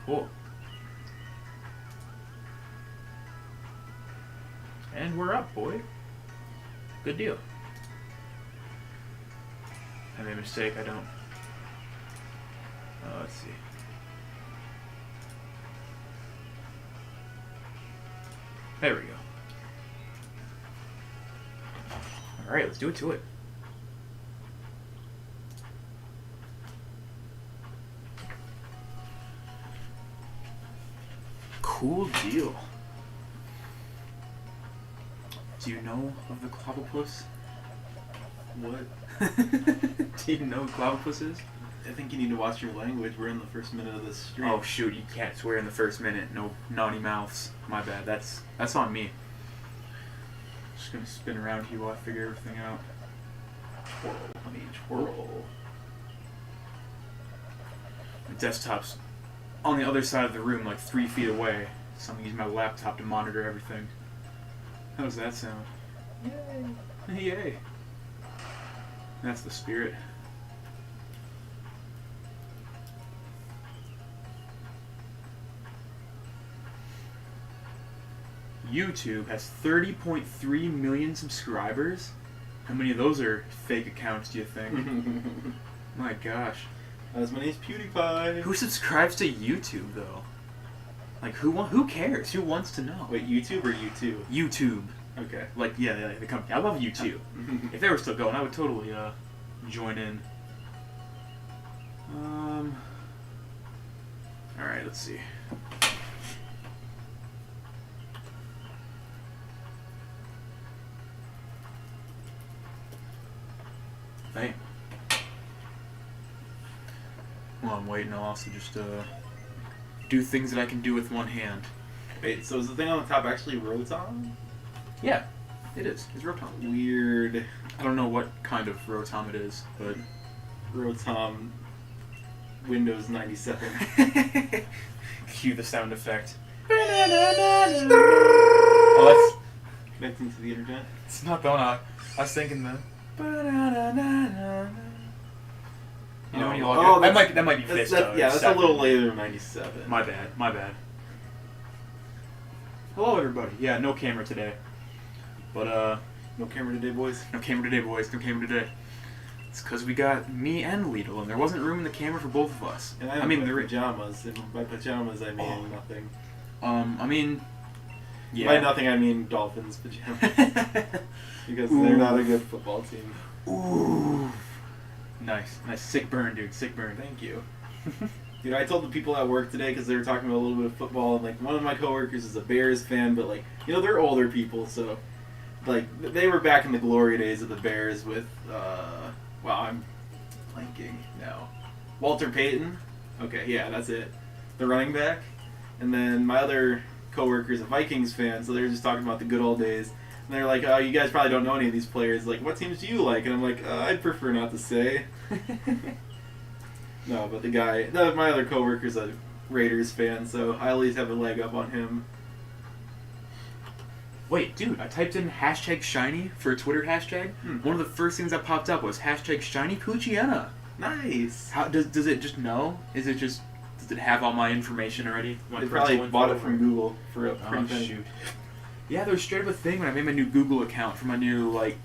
Cool. And we're up, boy. Good deal. I made a mistake, I don't. Let's see. There we go. Alright, let's do it to it. Cool deal. Do you know of the Clobbopus? What? Do you know what Clobbopus is? I think you need to watch your language. We're in the first minute of this stream. Oh shoot, you can't swear in the first minute. No naughty mouths. My bad. That's on me. Just gonna spin around here while I figure everything out. Twirl, honey, twirl. My desktop's on the other side of the room, like 3 feet away. So I'm using my laptop to monitor everything. How does that sound? Yay! Yay! That's the spirit. YouTube has 30.3 million subscribers. How many of those are fake accounts, do you think? My gosh. As many as PewDiePie. Who subscribes to YouTube, though? Like, who cares? Who wants to know? Wait, YouTube or YouTube? YouTube. Okay. Like, yeah, the company. I love YouTube. If they were still going, I would totally join in. Alright, let's see. Hey. While I'm waiting, I'll also just do things that I can do with one hand. Wait, so is the thing on the top actually Rotom? Yeah, it is. It's Rotom. Weird. I don't know what kind of Rotom it is, but... Rotom Windows 97. Cue the sound effect. Oh, that's... Connecting to the internet. It's not the one I was thinking the... You know when you log in? That might be Vista. Yeah, that's 7. a little later than 97. My bad. Hello, everybody. Yeah, no camera today. But, no camera today, boys. No camera today. It's because we got me and Leedle, and there wasn't room in the camera for both of us. And I mean, pajamas. And by pajamas, I mean nothing. I mean... Yeah. By nothing, I mean Dolphins pajamas. Because they're not a good football team. Ooh. Nice. Sick burn, dude. Sick burn. Thank you. Dude, I told the people at work today, because they were talking about a little bit of football, and, like, one of my coworkers is a Bears fan, but, like, you know, they're older people, so, like, they were back in the glory days of the Bears with, well, I'm blanking now. Walter Payton. Okay, yeah, that's it. The running back. And then my other coworker's a Vikings fan, so they were just talking about the good old days. And they're like, oh, you guys probably don't know any of these players. Like, what teams do you like? And I'm like, I'd prefer not to say. No, but my other coworker's a Raiders fan, so I at least have a leg up on him. Wait, dude, I typed in #shiny for a Twitter hashtag. One of the first things that popped up was #shiny Poochiana. Nice. How does it just know? Does it have all my information already? They probably bought it from Google for a pretty penny. Shoot. Yeah, there was straight up a thing when I made my new Google account for my new, like,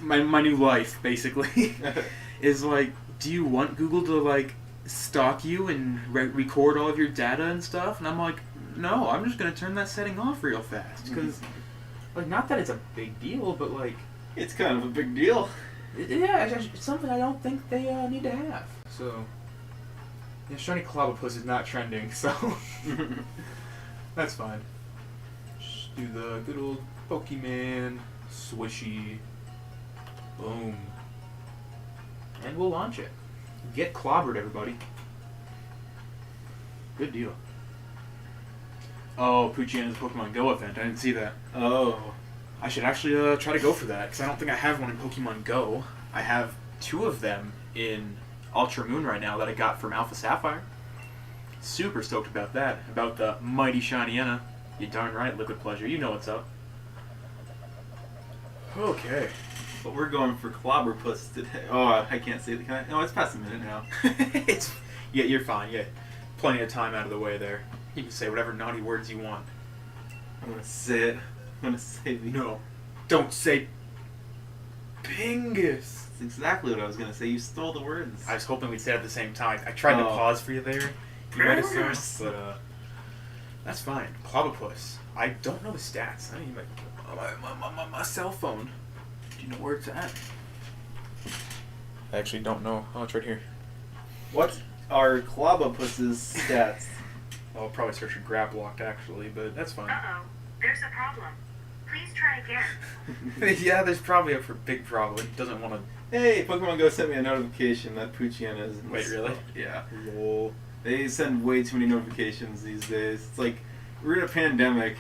my new life, basically. Is like, do you want Google to, like, stalk you and record all of your data and stuff? And I'm like, no, I'm just going to turn that setting off real fast. Because, like, not that it's a big deal, but, like... It's kind of a big deal. Yeah, it's something I don't think they need to have. So, yeah, Shiny Clobbopus is not trending, so... That's fine. Just do the good old Pokemon swishy. Boom. And we'll launch it. Get clobbered, everybody. Good deal. Oh, Poochiana's Pokemon Go event. I didn't see that. Oh. I should actually try to go for that, because I don't think I have one in Pokemon Go. I have 2 of them in Ultra Moon right now that I got from Alpha Sapphire. Super stoked about that. About the mighty Shiniana. You darn right, Liquid Pleasure. You know what's up. Okay. But we're going for Clobbopus today. Oh, I can't say the kind. No, it's past a minute now. Yeah, you're fine. Yeah, plenty of time out of the way there. You can say whatever naughty words you want. I'm gonna say it. I'm gonna say the... No. Don't say Pingus. That's exactly what I was gonna say. You stole the words. I was hoping we'd say it at the same time. I tried to pause for you there. You might have Pingus. but that's fine. Clobbopus. I don't know the stats. I need my cell phone. Do you know where it's at? I actually don't know. Oh, it's right here. What are Clobbopus's stats? I'll probably search for grab locked actually, but that's fine. Uh-oh, there's a problem. Please try again. Yeah, there's probably a big problem. It doesn't want to... Hey, Pokemon Go sent me a notification that Poochyena is... Wait, really? Yeah. Lol. They send way too many notifications these days. It's like, we're in a pandemic,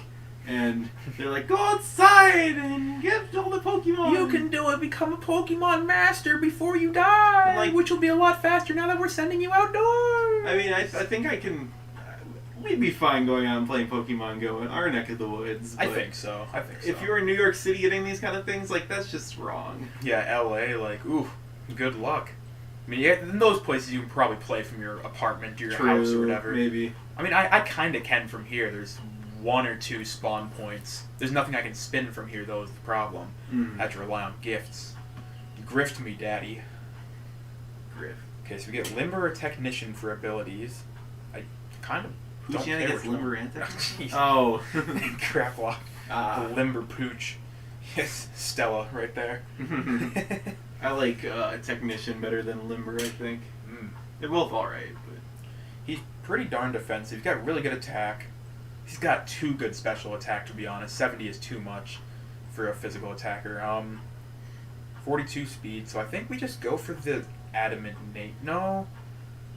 and they're like, go outside and get all the Pokemon! You can do it! Become a Pokemon Master before you die! Like, which will be a lot faster now that we're sending you outdoors! I mean, I think I can... We'd be fine going out and playing Pokemon Go in our neck of the woods. I think so. If you were in New York City getting these kind of things, like, that's just wrong. Yeah, LA, like, ooh, good luck. I mean, yeah, in those places you can probably play from your apartment to your house or whatever. Maybe. I mean, I kind of can from here. There's 1 or 2 spawn points. There's nothing I can spin from here, though, is the problem. I have to rely on gifts. Grift me, daddy. Griff. Okay, so we get Limber or Technician for abilities. I kind of don't Poochyena care gets which one. Limber and Technician? Oh. Oh. Crap lock. The Limber Pooch. Yes, Stella right there. I like Technician better than Limber, I think. They're both alright, but... He's pretty darn defensive. He's got really good attack. He's got 2 good special attack, to be honest. 70 is too much for a physical attacker. 42 speed, so I think we just go for the Adamant Nate. No.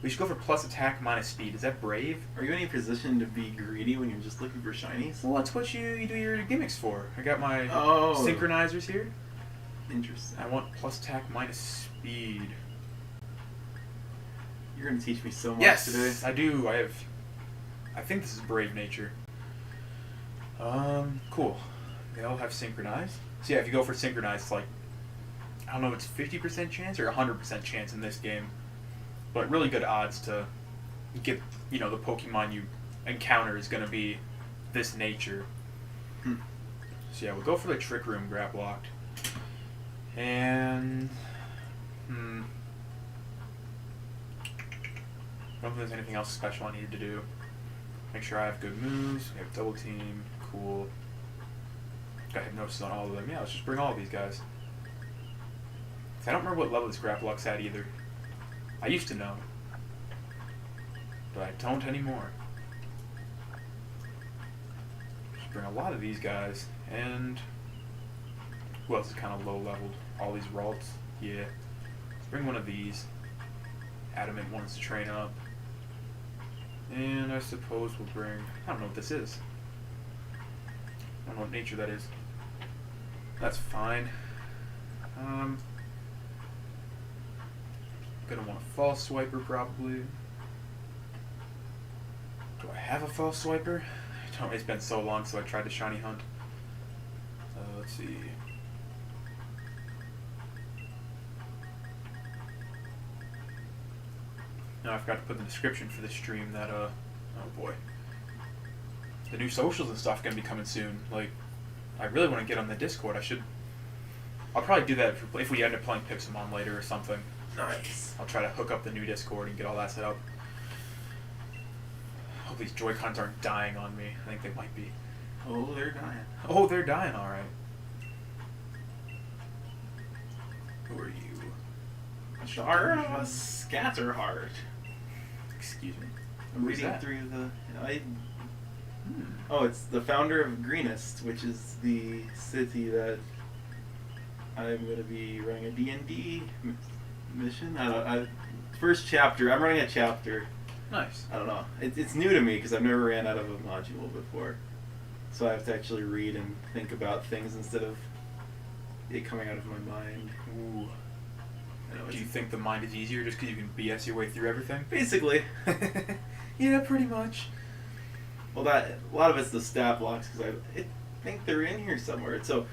We should go for plus attack minus speed. Is that brave? Are you in any position to be greedy when you're just looking for shinies? Well, that's what you do your gimmicks for. I got my Oh. synchronizers here. Interesting. I want plus attack minus speed. You're going to teach me so much today. Yes, I do. I think this is brave nature. Cool. They all have synchronized. So yeah, if you go for synchronized, it's like, I don't know, it's 50% chance or 100% chance in this game. But really good odds to get, the Pokemon you encounter is going to be this nature. So yeah, we'll go for the Trick Room grab locked. And... I don't think there's anything else special I needed to do. Make sure I have good moves. We have double team. Cool. Got hypnosis on all of them. Yeah, let's just bring all of these guys. I don't remember what level this Graplock's at either. I used to know, but I don't anymore. Just bring a lot of these guys, and who else is kind of low leveled? All these Ralts. Yeah. Let's bring one of these. Adamant wants to train up. And I suppose we'll bring... I don't know what this is. I don't know what nature that is. That's fine. Gonna want a False Swiper probably. Do I have a False Swiper? I don't. It's been so long since I tried to shiny hunt. Let's see. No, I forgot to put in the description for this stream that, oh boy. The new socials and stuff gonna be coming soon. Like, I really want to get on the Discord. I'll probably do that if we end up playing Pixelmon later or something. Nice. I'll try to hook up the new Discord and get all that set up. Hope these Joy-Cons aren't dying on me. I think they might be. Oh, they're dying. Oh, they're dying, alright. Who are you? Shara Scatterheart. Excuse me. I'm Who's reading that? through the... Oh, it's the founder of Greenest, which is the city that I'm going to be running a D&D mission. First chapter. I'm running a chapter. Nice. I don't know. It's new to me because I've never ran out of a module before. So I have to actually read and think about things instead of it coming out of my mind. Ooh. Do you think the mind is easier just because you can BS your way through everything? Basically. Yeah, pretty much. Well, a lot of it's the stat blocks because I think they're in here somewhere. So,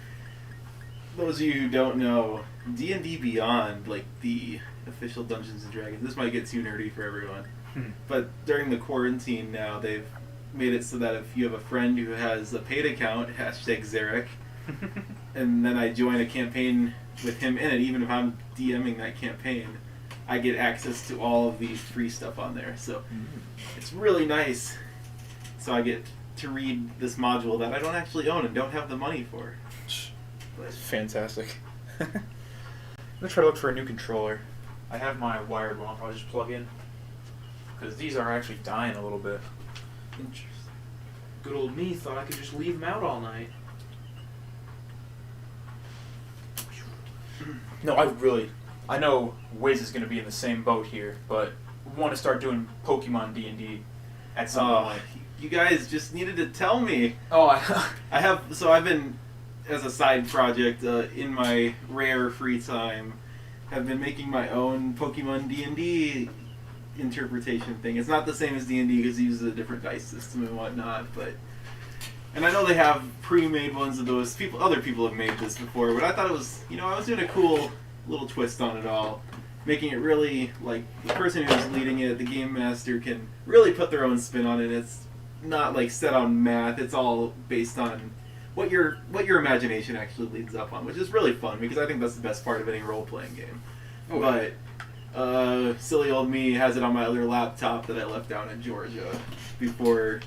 those of you who don't know, D&D Beyond, like the official Dungeons & Dragons, this might get too nerdy for everyone, But during the quarantine now, they've made it so that if you have a friend who has a paid account, #Zarek, and then I join a campaign with him in it, even if I'm DMing that campaign, I get access to all of the free stuff on there. So it's really nice. So I get to read this module that I don't actually own and don't have the money for. That's fantastic. I'm gonna try to look for a new controller. I have my wired one. I'll probably just plug in, because these are actually dying a little bit. Interesting. Good old me thought I could just leave them out all night. No, I know Wiz is going to be in the same boat here, but we want to start doing Pokemon D&D at some point. You guys just needed to tell me. Oh, I've been, as a side project, in my rare free time, have been making my own Pokemon D&D interpretation thing. It's not the same as D&D because it uses a different dice system and whatnot, and I know they have pre-made ones of those. Other people have made this before, but I thought it was, I was doing a cool little twist on it all, making it really, like, the person who's leading it, the game master, can really put their own spin on it. It's not, like, set on math. It's all based on what your imagination actually leads up on, which is really fun, because I think that's the best part of any role-playing game. Oh, but silly old me has it on my other laptop that I left down in Georgia before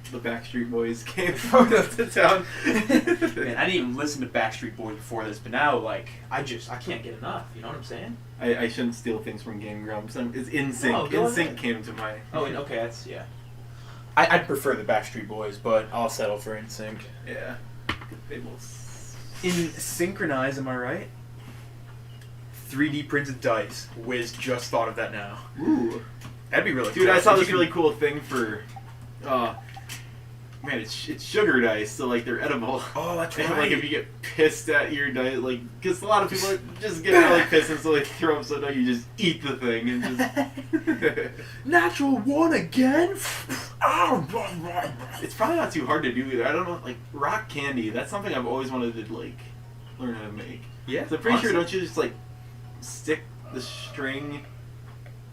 the Backstreet Boys came to town. Man, I didn't even listen to Backstreet Boys before this, but now, like, I can't get enough. You know what I'm saying? I shouldn't steal things from Game Grumps. It's InSync. No, InSync came to my... Oh, okay, that's, yeah. I'd prefer the Backstreet Boys, but I'll settle for InSync. Yeah. They will... Synchronize, am I right? 3D printed dice. Wiz just thought of that now. Ooh. That'd be really cool. Dude, I saw this really cool thing for... man, it's sugar dice, so, like, they're edible. Oh, that's right. And, like, if you get pissed at your dice, like, because a lot of people just get really pissed, and so they throw them, so no, you just eat the thing, and just... Natural one again? It's probably not too hard to do either. I don't know, like, rock candy, that's something I've always wanted to, like, learn how to make. Yeah. So I'm pretty sure, don't you just, like, stick the string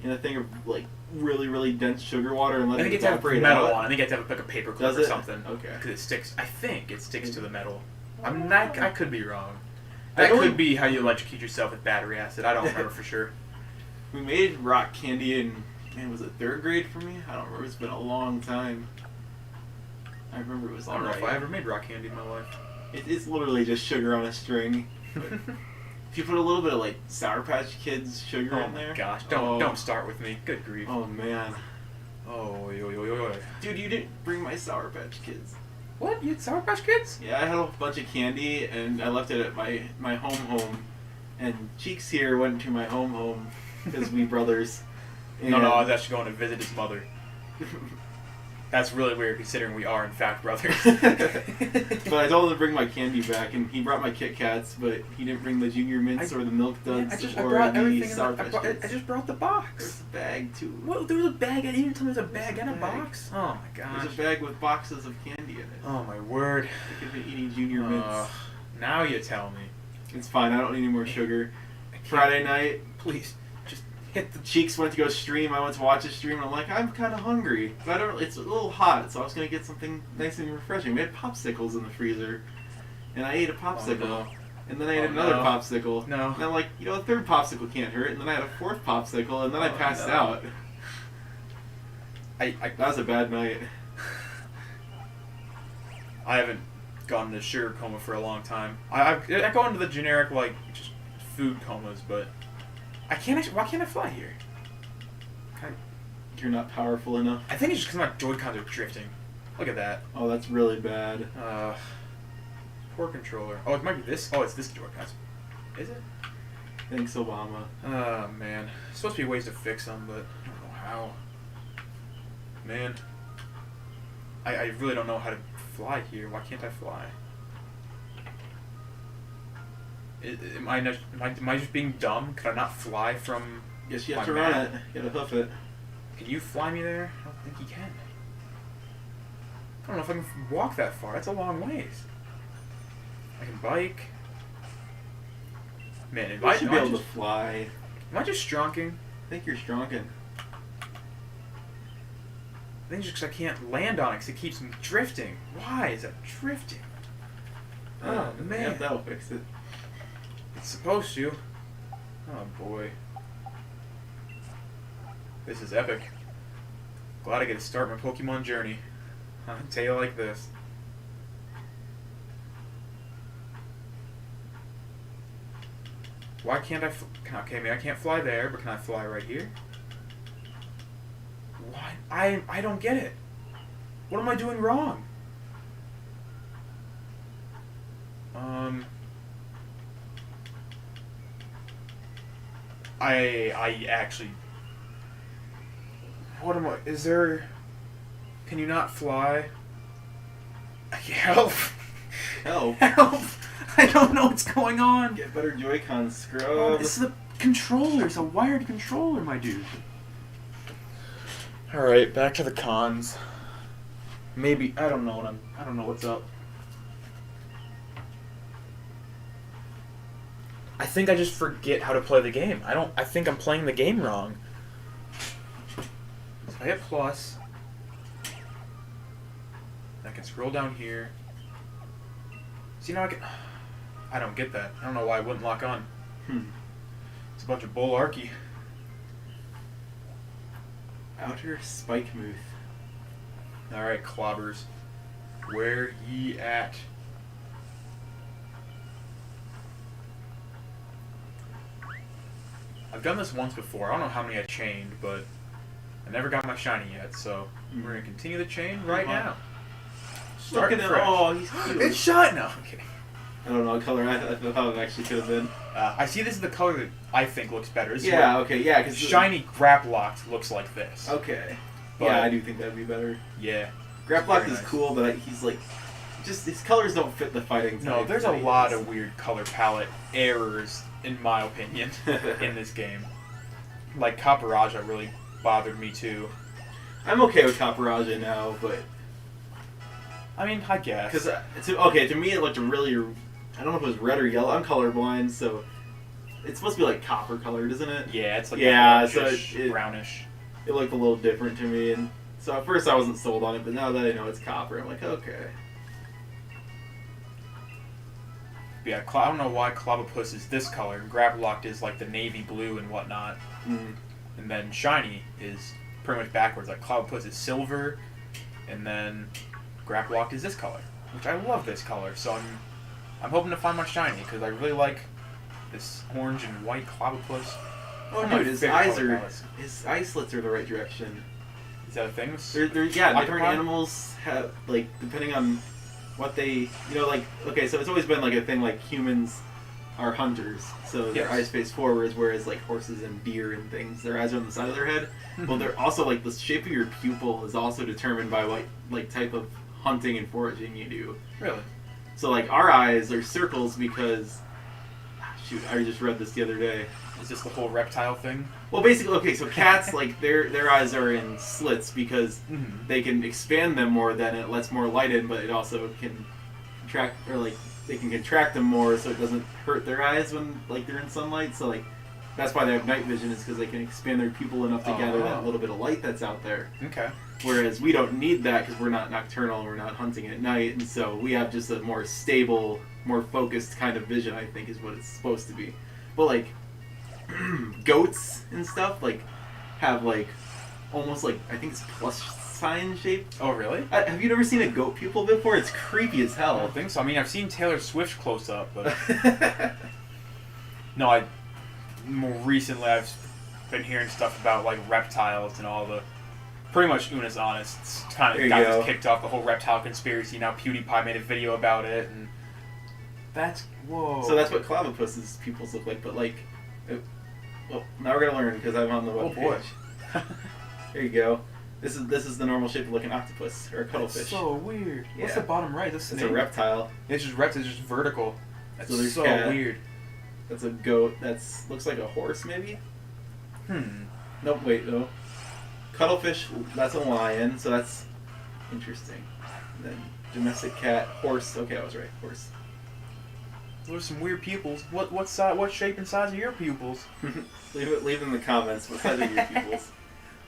in a thing of, like, really, really dense sugar water and let it evaporate out? Metal on. I think you have to have like a paper clip or something. Okay. Because it sticks. I think it sticks to the metal. I could be wrong. That could be how you electrocute yourself with battery acid. I don't remember for sure. We made rock candy in, man, was it 3rd grade for me? I don't remember. It's been a long time. I remember it was I don't know if I ever made rock candy in my life. It's literally just sugar on a string. If you put a little bit of, like, Sour Patch Kids sugar in there. Oh my gosh, don't start with me. Good grief. Oh man. Oh, yo. Dude, you didn't bring my Sour Patch Kids. What? You had Sour Patch Kids? Yeah, I had a bunch of candy, and I left it at my home. And Cheeks here went to my home, because we brothers. No, I was actually going to visit his mother. That's really weird, considering we are, in fact, brothers. But I told him to bring my candy back, and he brought my Kit Kats, but he didn't bring the Junior Mints or the Milk Duds or the Sour Patch Kids. I just brought the box. There's a bag, too. What? There was a bag? I didn't even tell me there was a bag and a box? Oh, my gosh. There's a bag with boxes of candy in it. Oh, my word. I could have been eating Junior Mints. Now you tell me. It's fine. I don't need any more sugar. Friday night, please. The Cheeks went to go stream. I went to watch a stream, and I'm like, I'm kind of hungry. But it's a little hot, so I was going to get something nice and refreshing. We had popsicles in the freezer, and I ate a popsicle. Oh, no. And then I ate another popsicle. No. And I'm like, a 3rd popsicle can't hurt. And then I had a 4th popsicle, and then I passed out. That was a bad night. I haven't gone into sugar coma for a long time. I go into the generic, like, just food comas, but... why can't I fly here? You're not powerful enough. I think it's just because my Joy-Cons are drifting. Look at that. Oh, that's really bad. Poor controller. Oh, it might be this. Oh, it's this Joy-Cons. Is it? Thanks, Obama. Oh, man. There's supposed to be ways to fix them, but I don't know how. Man. I really don't know how to fly here. Why can't I fly? Am I just being dumb? Could I not fly from? Yes, you have to run it. You gotta hoof it. Can you fly me there? I don't think you can. I don't know if I can walk that far. That's a long ways. I can bike. Man, I should be able to fly. Am I just stronking? I think you're stronking. I think it's just because I can't land on it because it keeps me drifting. Why is that drifting? Oh, man. Yeah, that'll fix it. It's supposed to. Oh, boy. This is epic. Glad I get to start my Pokemon journey on a day like this. Why can't I... Okay, maybe I can't fly there, but can I fly right here? Why? I don't get it. What am I doing wrong? I actually... What am I... Is there... Can you not fly? Help! Help! Help! I don't know what's going on. Get better Joy-Con, scrub. Oh, this is a controller. It's a wired controller, my dude. All right, back to the cons. Maybe I don't know what's up. I think I just forget how to play the game. I think I'm playing the game wrong. So I hit plus. I can scroll down here. See, now I don't get that. I don't know why it wouldn't lock on. It's a bunch of bullarchy. Outer Spikemuth. Alright, clobbers. Where ye at? I've done this once before. I don't know how many I chained, but I never got my shiny yet, so we're going to continue the chain right now. Starting fresh. Oh, he's cute. It's shiny! No, okay. I don't know what color I thought it actually could have been. I see this is the color that I think looks better. This Yeah, okay, yeah. Cause shiny Graplocked looks like this. Okay. But yeah, I do think that'd be better. Yeah. Graplocked is nice. cool, but he's like... Just, his colors don't fit the fighting type. No, there's a lot of weird color palette errors, in my opinion, in this game. Like, Copperajah really bothered me, too. I'm okay with Copperajah now, but... I mean, I guess. Because, to me it looked really... I don't know if it was red or yellow. I'm colorblind, so... It's supposed to be, like, copper colored, isn't it? Yeah, it's like brownish. It looked a little different to me, and so at first I wasn't sold on it, but now that I know it's copper, I'm like, okay. Yeah, I don't know why Clobbopus is this color, and Graplocked is like the navy blue and whatnot. Mm. And then Shiny is pretty much backwards. Like Clobbopus is silver, and then Graplocked is this color, which I love this color. So I'm hoping to find my Shiny because I really like this orange and white Clobbopus. Oh, dude, his eye slits are the right direction. Is that a thing? Different animals have, like, depending on what they, like, okay, so it's always been, like, a thing, like, humans are hunters, so their eyes face forwards, whereas, like, horses and deer and things, their eyes are on the side of their head. Well, they're also, like, the shape of your pupil is also determined by what, like, type of hunting and foraging you do. Really? So, like, our eyes are circles because, shoot, I just read this the other day. Is this the whole reptile thing? Well, basically, okay, so cats, like, their eyes are in slits because they can expand them more, then it lets more light in, but it also can contract, or, like, they can contract them more so it doesn't hurt their eyes when, like, they're in sunlight. So, like, that's why they have night vision, is because they can expand their pupil enough to gather that little bit of light that's out there. Okay. Whereas we don't need that because we're not nocturnal, we're not hunting at night, and so we have just a more stable, more focused kind of vision, I think, is what it's supposed to be. But, like, goats and stuff, like, have, like, almost, like, I think it's plus sign shape. Oh, really? Have you never seen a goat pupil before? It's creepy as hell. I don't think so. I mean, I've seen Taylor Swift close up, but... No, more recently I've been hearing stuff about, like, reptiles and all the... Pretty much Una's honest. It's kind of got us kicked off the whole reptile conspiracy. Now PewDiePie made a video about it, and... That's... Whoa. So that's what Clobbopus's pupils look like, but, like... Well, now we're gonna learn because I'm on the webpage. Oh boy! There you go. This is the normal shape of like an octopus or a cuttlefish. That's so weird. Yeah. What's the bottom right? That's a reptile. It's just reptile. It's just vertical. That's so cat. Weird. That's a goat. That's looks like a horse maybe. Nope. Wait. No. Cuttlefish. That's a lion. So that's interesting. And then domestic cat, horse. Okay, I was right. Horse. Those are some weird pupils. What shape and size are your pupils? leave in the comments what size are your pupils.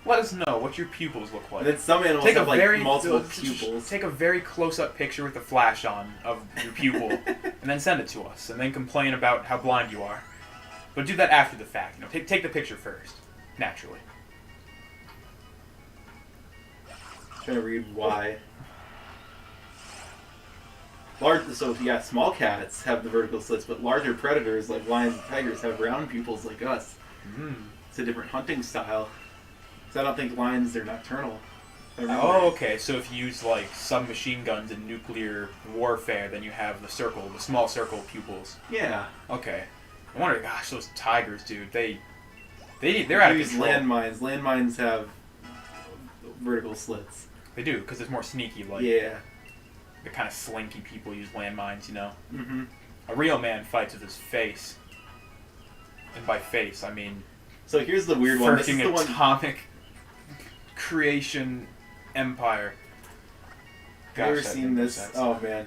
let us know what your pupils look like. And then some animals have like multiple pupils. Take a very close-up picture with the flash on of your pupil, and then send it to us, and then complain about how blind you are. But do that after the fact. Take the picture first, naturally. Trying to read why. So yeah, small cats have the vertical slits, but larger predators like lions and tigers have round pupils like us. It's a different hunting style. So I don't think lions are nocturnal. Oh, okay. So if you use like submachine guns in nuclear warfare, then you have the small circle pupils. Yeah. Okay. I wonder, gosh, those tigers, dude. They're out of control. Landmines. Landmines have vertical slits. They do, because it's more sneaky. Like, yeah. The kind of slinky people use landmines, you know? Mm-hmm. A real man fights with his face. And by face, I mean... So here's the weird one. This is the atomic creation empire. Gosh, have you ever seen this? Sense. Oh, man.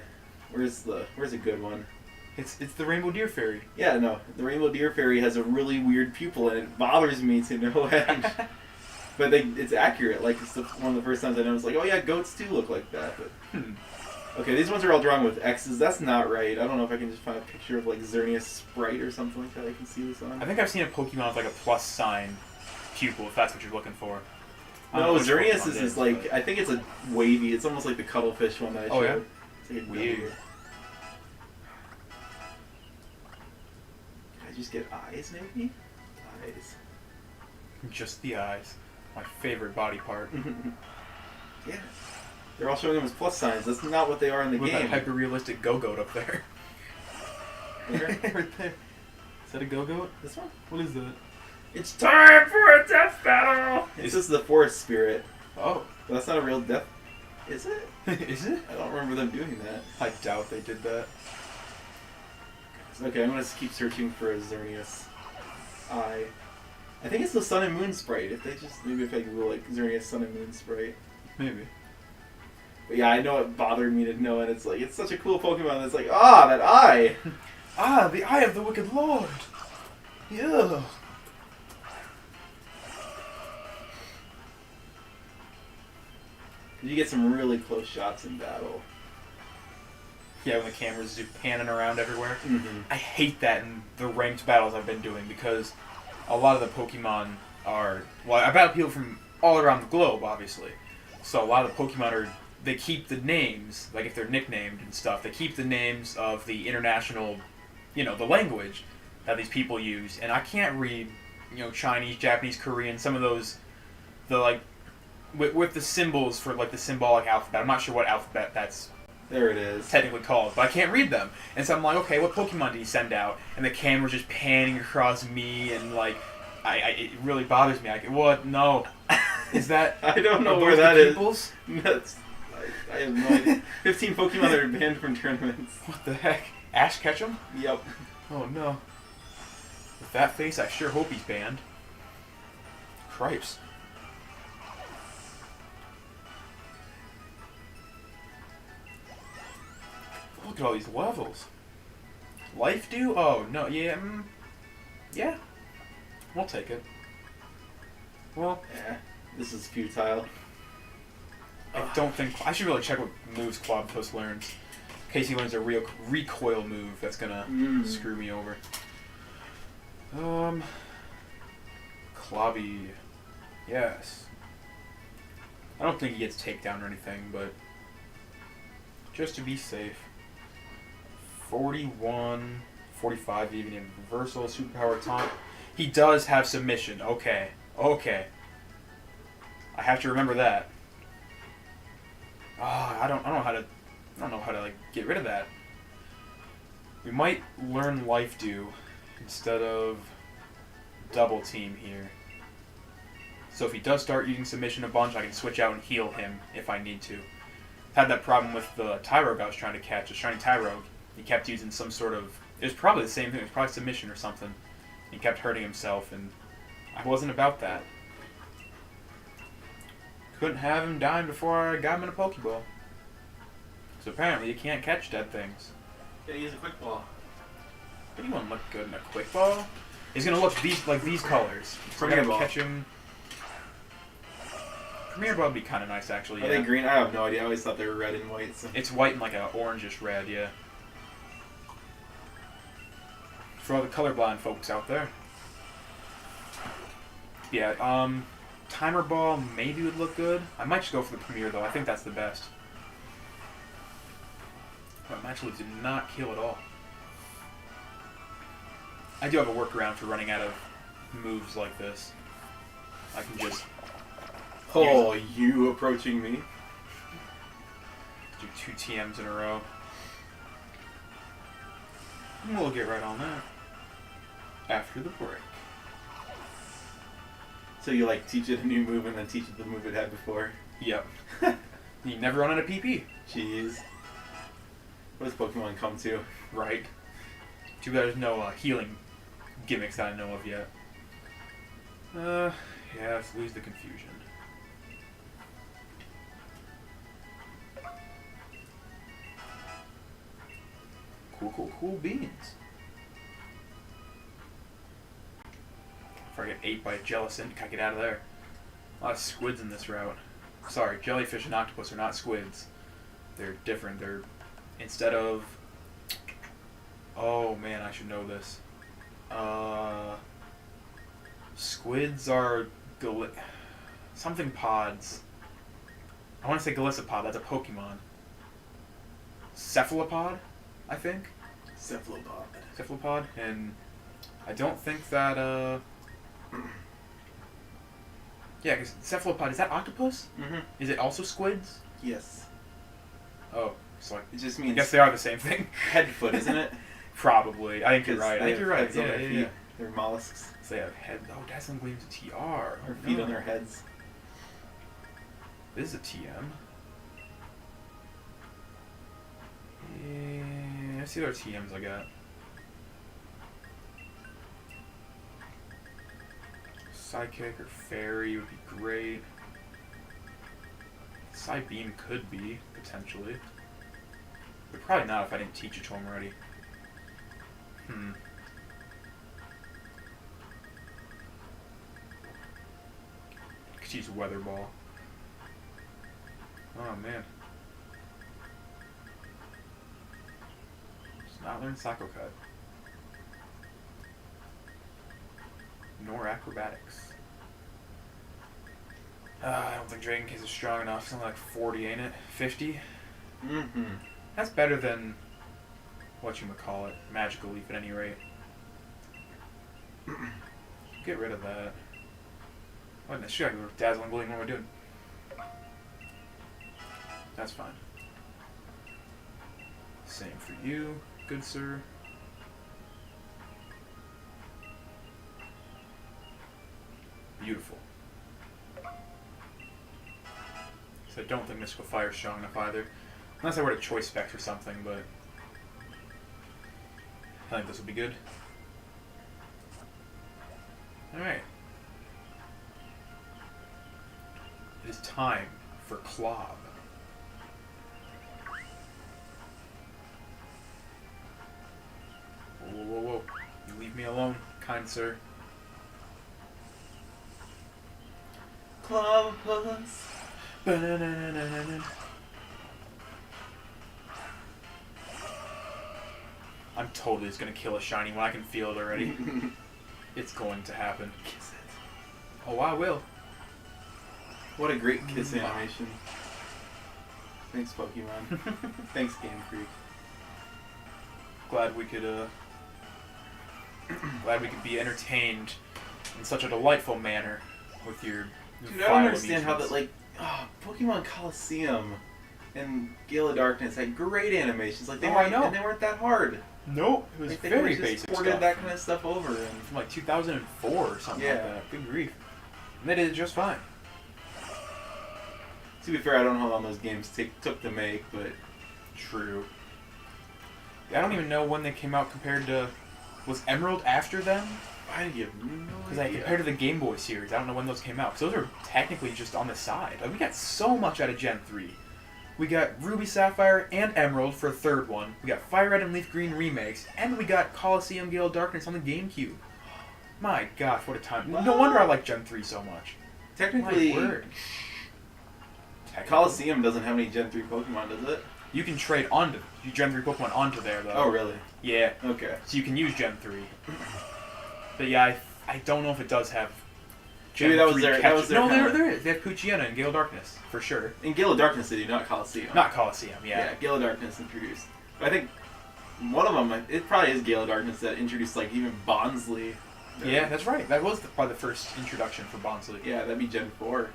Where's a good one? It's the Rainbow Deer Fairy. Yeah, no. The Rainbow Deer Fairy has a really weird pupil, and it bothers me to no end. But it's accurate. Like, it's one of the first times I noticed, like, oh yeah, goats do look like that. But okay, these ones are all drawn with X's. That's not right. I don't know if I can just find a picture of, like, Xerneas Sprite or something like that I can see this on. I think I've seen a Pokemon with, like, a plus sign pupil, if that's what you're looking for. No, Xerneas is like, but... I think it's a wavy. It's almost like the cuttlefish one that I showed. Oh, yeah? It's like a weird. Can I just get eyes, maybe? Eyes. Just the eyes. My favorite body part. Yeah. They're all showing them as plus signs. That's not what they are in the game. That hyper-realistic Go-Goat up there. Right there. Is that a Go-Goat? This one? What is that? It's time for a death battle! This is the forest spirit. Oh. But that's not a real death... Is it? Is it? I don't remember them doing that. I doubt they did that. Okay, I'm going to keep searching for a Xerneas eye. I think it's the Sun and Moon Sprite. Maybe if I Google like Xerneas Sun and Moon Sprite. Maybe. But yeah, I know it bothered me to know it. It's like, it's such a cool Pokemon that's like, that eye! The eye of the Wicked Lord! Yeah. You get some really close shots in battle. Yeah, when the camera's just panning around everywhere. Mm-hmm. I hate that in the ranked battles I've been doing because a lot of the Pokemon are... Well, I battle people from all around the globe, obviously. So a lot of the Pokemon they keep the names, like if they're nicknamed and stuff, they keep the names of the international, the language that these people use. And I can't read, Chinese, Japanese, Korean, some of those, with the symbols for, like, the symbolic alphabet. I'm not sure what alphabet that's... There it is. Technically called, but I can't read them. And so I'm like, okay, what Pokemon did he send out? And the camera's just panning across me, and like, it really bothers me. What? No. Is that? I don't know where that is. That's. I have no idea. 15 Pokemon that are banned from tournaments. What the heck? Ash Ketchum? Yep. Oh no. With that face, I sure hope he's banned. Cripes. Look at all these levels. Life Dew? Oh, no. Yeah. Yeah. We'll take it. Well. Yeah. This is futile. I don't think... I should really check what moves Clobbopus learns. In case he learns a real recoil move that's gonna screw me over. Clobby. Yes. I don't think he gets takedown or anything, but... just to be safe. 41, 45 even in reversal, superpower taunt. He does have submission. Okay. Okay. I have to remember that. I don't know how to like get rid of that. We might learn Life Dew instead of double team here. So if he does start using submission a bunch, I can switch out and heal him if I need to. Had that problem with the Tyrogue I was trying to catch, a shiny Tyrogue. He kept using some sort of... It was probably the same thing. It was probably submission or something. He kept hurting himself, and I wasn't about that. Couldn't have him dying before I got him in a Pokeball. So apparently you can't catch dead things. Yeah, use a Quick Ball. But he won't look good in a Quick Ball. He's gonna look like these colors. We're gonna catch him. Premier Ball would be kind of nice, actually. Are they green? I have no idea. I always thought they were red and white. So. It's white and like an orangish red, yeah. For all the colorblind folks out there. Yeah, Timer Ball maybe would look good. I might just go for the Premier, though. I think that's the best. But Match Leaf did not kill at all. I do have a workaround for running out of moves like this. I can just... Oh, you approaching me? Do 2 TMs in a row. And we'll get right on that. After the break. So you like teach it a new move and then teach it the move it had before? Yep. You never run out of PP. Jeez. What does Pokemon come to? Right. Too bad there's no healing gimmicks that I know of yet. Yeah, let's lose the confusion. Cool beans. If I get ate by a Jellicent, can I get out of there? A lot of squids in this route. Sorry, jellyfish and octopus are not squids. They're different. They're instead of... Oh man, I should know this. Squids are something pods. I want to say Galissapod. That's a Pokemon. Cephalopod, I think. Cephalopod, and I don't think that yeah, because Cephalopod, is that octopus? Mm-hmm. Is it also squids? Yes. Oh, so It just I means guess they are the same thing. head foot, isn't it? Probably. I think you're right. I think They you're have right. heads on Yeah, their yeah, feet. yeah. They're mollusks. So they have head. Oh, Dazzling Gleam's a TR. Or Oh, feet no. on their heads. This is a TM. Yeah, let's see what other TMs I got. Psychic or Fairy would be great. Psybeam could be, potentially. But probably not if I didn't teach it to him already. Could use Weather Ball. Oh man. Just not learn Psycho Cut. Nor Acrobatics. I don't think Dragon Kiss is strong enough. Something like 40, ain't it? 50? Mm-hmm. That's better than whatchamacallit, Magical Leaf at any rate. Get rid of that. What in the shit? We're Dazzling Gleam, what am I doing? That's fine. Same for you, good sir. Beautiful. So I don't think Mystical Fire is strong enough either. Unless I were to choice spec or something, but I think this will be good. Alright. It is time for Clob. Whoa, whoa, whoa. You leave me alone, kind sir. Clobbopus. I'm totally just gonna kill a shiny when I can feel it already. It's going to happen. Kiss it. Oh, I will. What a great kiss animation. Thanks, Pokemon. Thanks, Game Freak. Glad we could be entertained in such a delightful manner with your Dude, I don't understand how that, like, Pokemon Coliseum and Gale of Darkness had great animations. Like, I know. And they weren't that hard. Nope, it was Like, they very just basic ported stuff. that kind of stuff over. And From like 2004 or something like Yeah. that. Good grief. And they did it just fine. to be fair, I don't know how long those games took to make, but True. I don't even know when they came out compared to... Was Emerald after them? I have no Because idea. compared to the Game Boy series, I don't know when those came out. Because those are technically just on the side. Like, we got so much out of Gen 3. We got Ruby, Sapphire, and Emerald for a third one. We got Fire Red and Leaf Green remakes. And we got Coliseum Gale of Darkness on the GameCube. My gosh, what a time. No wonder I like Gen 3 so much. Technically, My word. Coliseum doesn't have any Gen 3 Pokemon, does it? You can trade onto Gen 3 Pokemon onto there, though. Oh, really? Yeah. Okay. So you can use Gen 3. But yeah, I don't know if it does have Gen Maybe that 3 was their. catch- That was their. No, kinda- there is. They have Poochyena and Gale Darkness, for sure. In Gale of Darkness, they do, not Coliseum. Not Coliseum, yeah. Yeah, Gale of Darkness introduced. But I think one of them, it probably is Gale of Darkness that introduced like even Bonsly. Yeah, that's right. That was probably the first introduction for Bonsly. Yeah, that'd be Gen 4.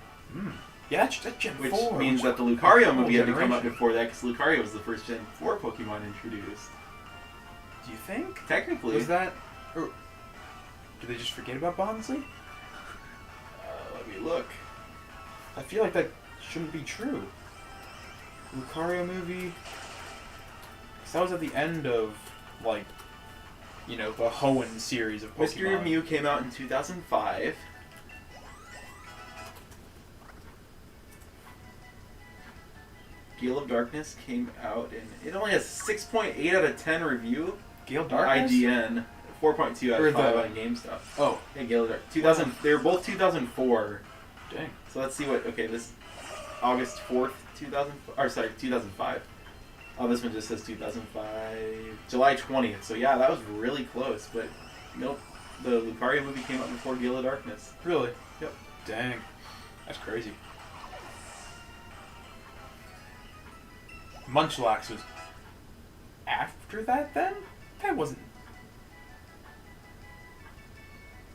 Yeah, that's Gen Which 4. means that the Lucario movie had to come out before that, because Lucario was the first Gen 4 Pokemon introduced. Do you think? Technically. Was that... Or did they just forget about Bonsly? Let me look. I feel like that shouldn't be true. Lucario movie... 'Cause that was at the end of, like, you know, the Hoenn series of Pokemon. Mystery of Mew came out in 2005. Gale of Darkness came out in... It only has 6.8 out of 10 review. Gale on Darkness? IGN. 4.2 out Or of 5 the- on GameStop. Oh. Yeah, Gale of Darkness. 2000. They were both 2004. Dang. So let's see what... Okay, this... August 4th, 2000... Or sorry, 2005. Oh, this one just says 2005. July 20th. So yeah, that was really close. But nope. The Lucario movie came out before Gale of Darkness. Really? Yep. Dang. That's crazy. Munchlax was after that then? That wasn't...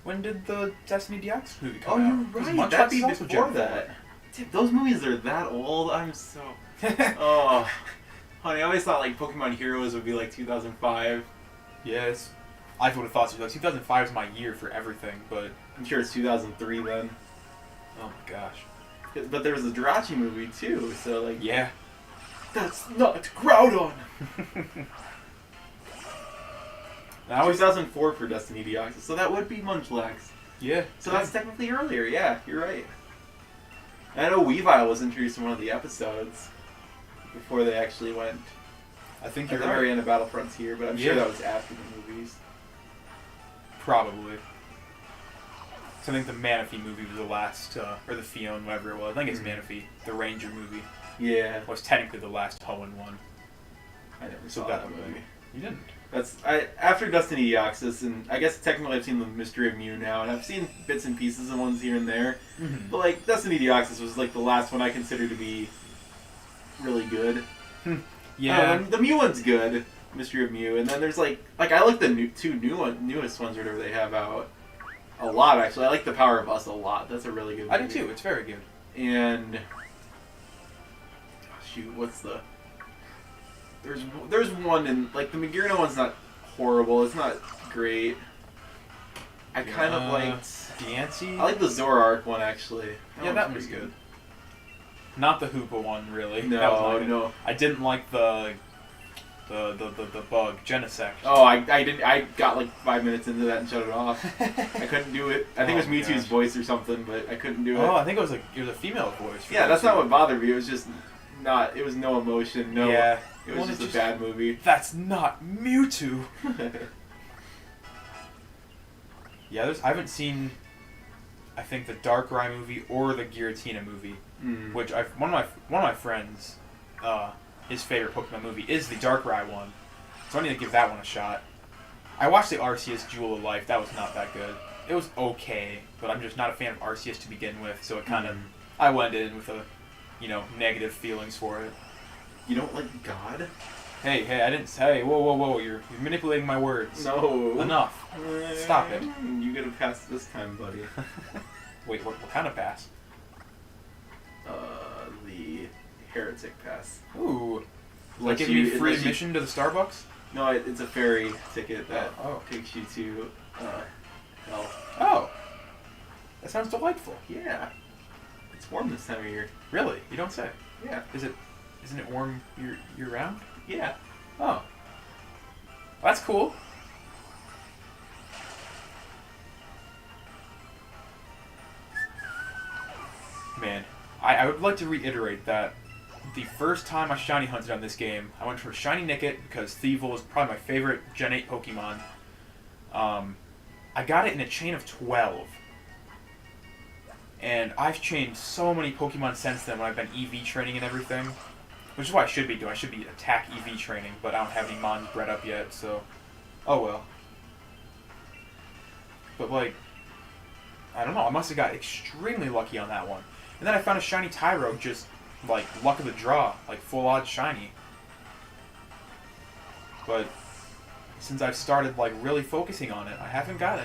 When did the Destiny DX movie come out? Was Munchlax That'd be also before Gen that. 4? Dude, those movies are that old. I'm so... Oh. Honey, I always thought like Pokemon Heroes would be like 2005. Yes. I would have thought so. Like 2005 is my year for everything, but... I'm sure it's 2003 then. Oh my gosh. But there was a Jirachi movie too, so like... Yeah. That's not Groudon! That was... 2004 for Destiny Deoxys, so that would be Munchlax. Yeah. So that's technically earlier, yeah, you're right. And I know Weavile was introduced in one of the episodes before they actually went I think at you're the right. very end of Battle Fronts here, but I'm sure Yeah. that was after the movies. Probably. So I think the Manaphy movie was the last, or the Fion, whatever it was. I think it's Manaphy. The Ranger movie Yeah. was technically the last Hoenn one. I never So saw that that movie. You didn't. After Destiny Deoxys, and I guess technically I've seen the Mystery of Mew now, and I've seen bits and pieces of ones here and there. Mm-hmm. But like Destiny Deoxys was like the last one I consider to be really good. Yeah. The Mew one's good, Mystery of Mew, and then there's like I like the newest ones, whatever they have out, a lot actually. I like the Power of Us a lot. That's a really good movie. I do too. It's very good. And shoot, what's the? There's one in like the Magirna one's not horrible. It's not great. I kind of liked. Diancie? I like the Zoroark one actually. Yeah, that one's was pretty good. Not the Hoopa one, really. No, That was not good. no. I didn't like the bug, Genesect. Oh, I didn't. I got like 5 minutes into that and shut it off. I couldn't do it. I think it was Oh, Mewtwo's gosh. voice or something, but I couldn't do it. Oh, I think it was a female voice. for Yeah, that's not Mewtwo. what bothered me. It was just not. It was no emotion. No. Yeah. It was Well, just it a bad movie. That's not Mewtwo. Yeah, I haven't seen, I think, the Darkrai movie or the Giratina movie, Mm. which one of my friends, his favorite Pokemon movie is the Darkrai one, so I need to give that one a shot. I watched the Arceus Jewel of Life. That was not that good. It was okay, but I'm just not a fan of Arceus to begin with, so it kind of I went in with negative feelings for it. You don't like God? Hey, I didn't say. Whoa! You're manipulating my words. No. Enough. Stop it. You get a pass this time, buddy. Wait, what kind of pass? The heretic pass. Ooh. Like Lets give you- me it free lets you- admission to the Starbucks? No, it's a ferry ticket that Oh. takes you to hell. Oh. That sounds delightful. Yeah. It's warm this time of year. Really? You don't say. Yeah. Isn't it warm year round? Yeah. Oh. That's cool. Man, I would like to reiterate that the first time I shiny hunted on this game, I went for Shiny Nickit because Thievul is probably my favorite Gen 8 Pokemon. I got it in a chain of 12. And I've chained so many Pokemon since then when I've been EV training and everything. Which is what I should be doing. I should be attack EV training, but I don't have any Mons bred up yet, so... Oh well. But like... I don't know, I must have got extremely lucky on that one. And then I found a shiny Tyro, just, like, luck of the draw. Like, full odds shiny. But... since I've started, like, really focusing on it, I haven't got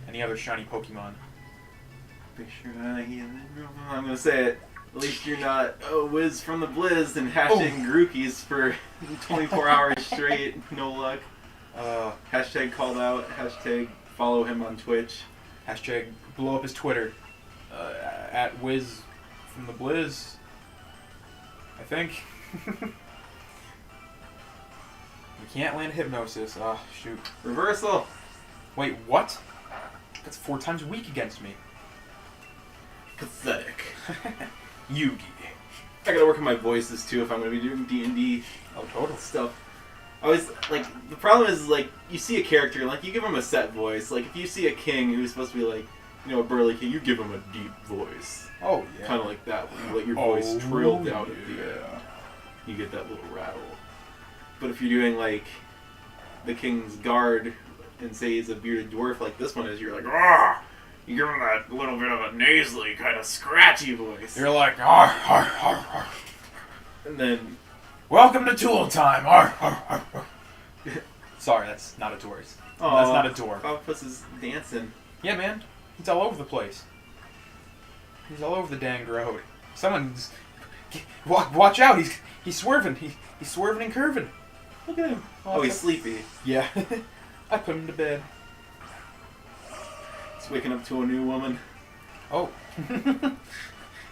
any other shiny Pokemon. Make sure I'm gonna say it. At least you're not Wiz from the Blizz and hashtagging Grookies for 24 hours straight. No luck. Hashtag called out. Hashtag follow him on Twitch. Hashtag blow up his Twitter. At Wiz from the Blizz. I think. We can't land Hypnosis. Oh, shoot. Reversal. Wait, what? That's 4 times weak against me. Pathetic. Yugi. I gotta work on my voices too if I'm gonna be doing D&D. Oh, total Stuff. I always, like, the problem is, like, you see a character, like, you give him a set voice. Like, if you see a king who's supposed to be, like, you know, a burly king, you give him a deep voice. Oh, yeah. Kind of like that. You let your voice trill down at the end. You get that little rattle. But if you're doing, like, the king's guard and say he's a bearded dwarf like this one is, you're like, ah! You give him that little bit of a nasally, kind of scratchy voice. You're like, arr, arr, arr, arr. And then... Welcome to Tool Time! Arr, arr, arr, arr. Sorry, that's not a dwarf. Oh, that's not a dwarf. Clobbopus is dancing. Yeah, man. He's all over the place. He's all over the dang road. Someone's... Watch out! He's swerving. He's swerving and curving. Look at him. Oh, he's sleepy. Yeah. I put him to bed. He's waking up to a new woman. Oh.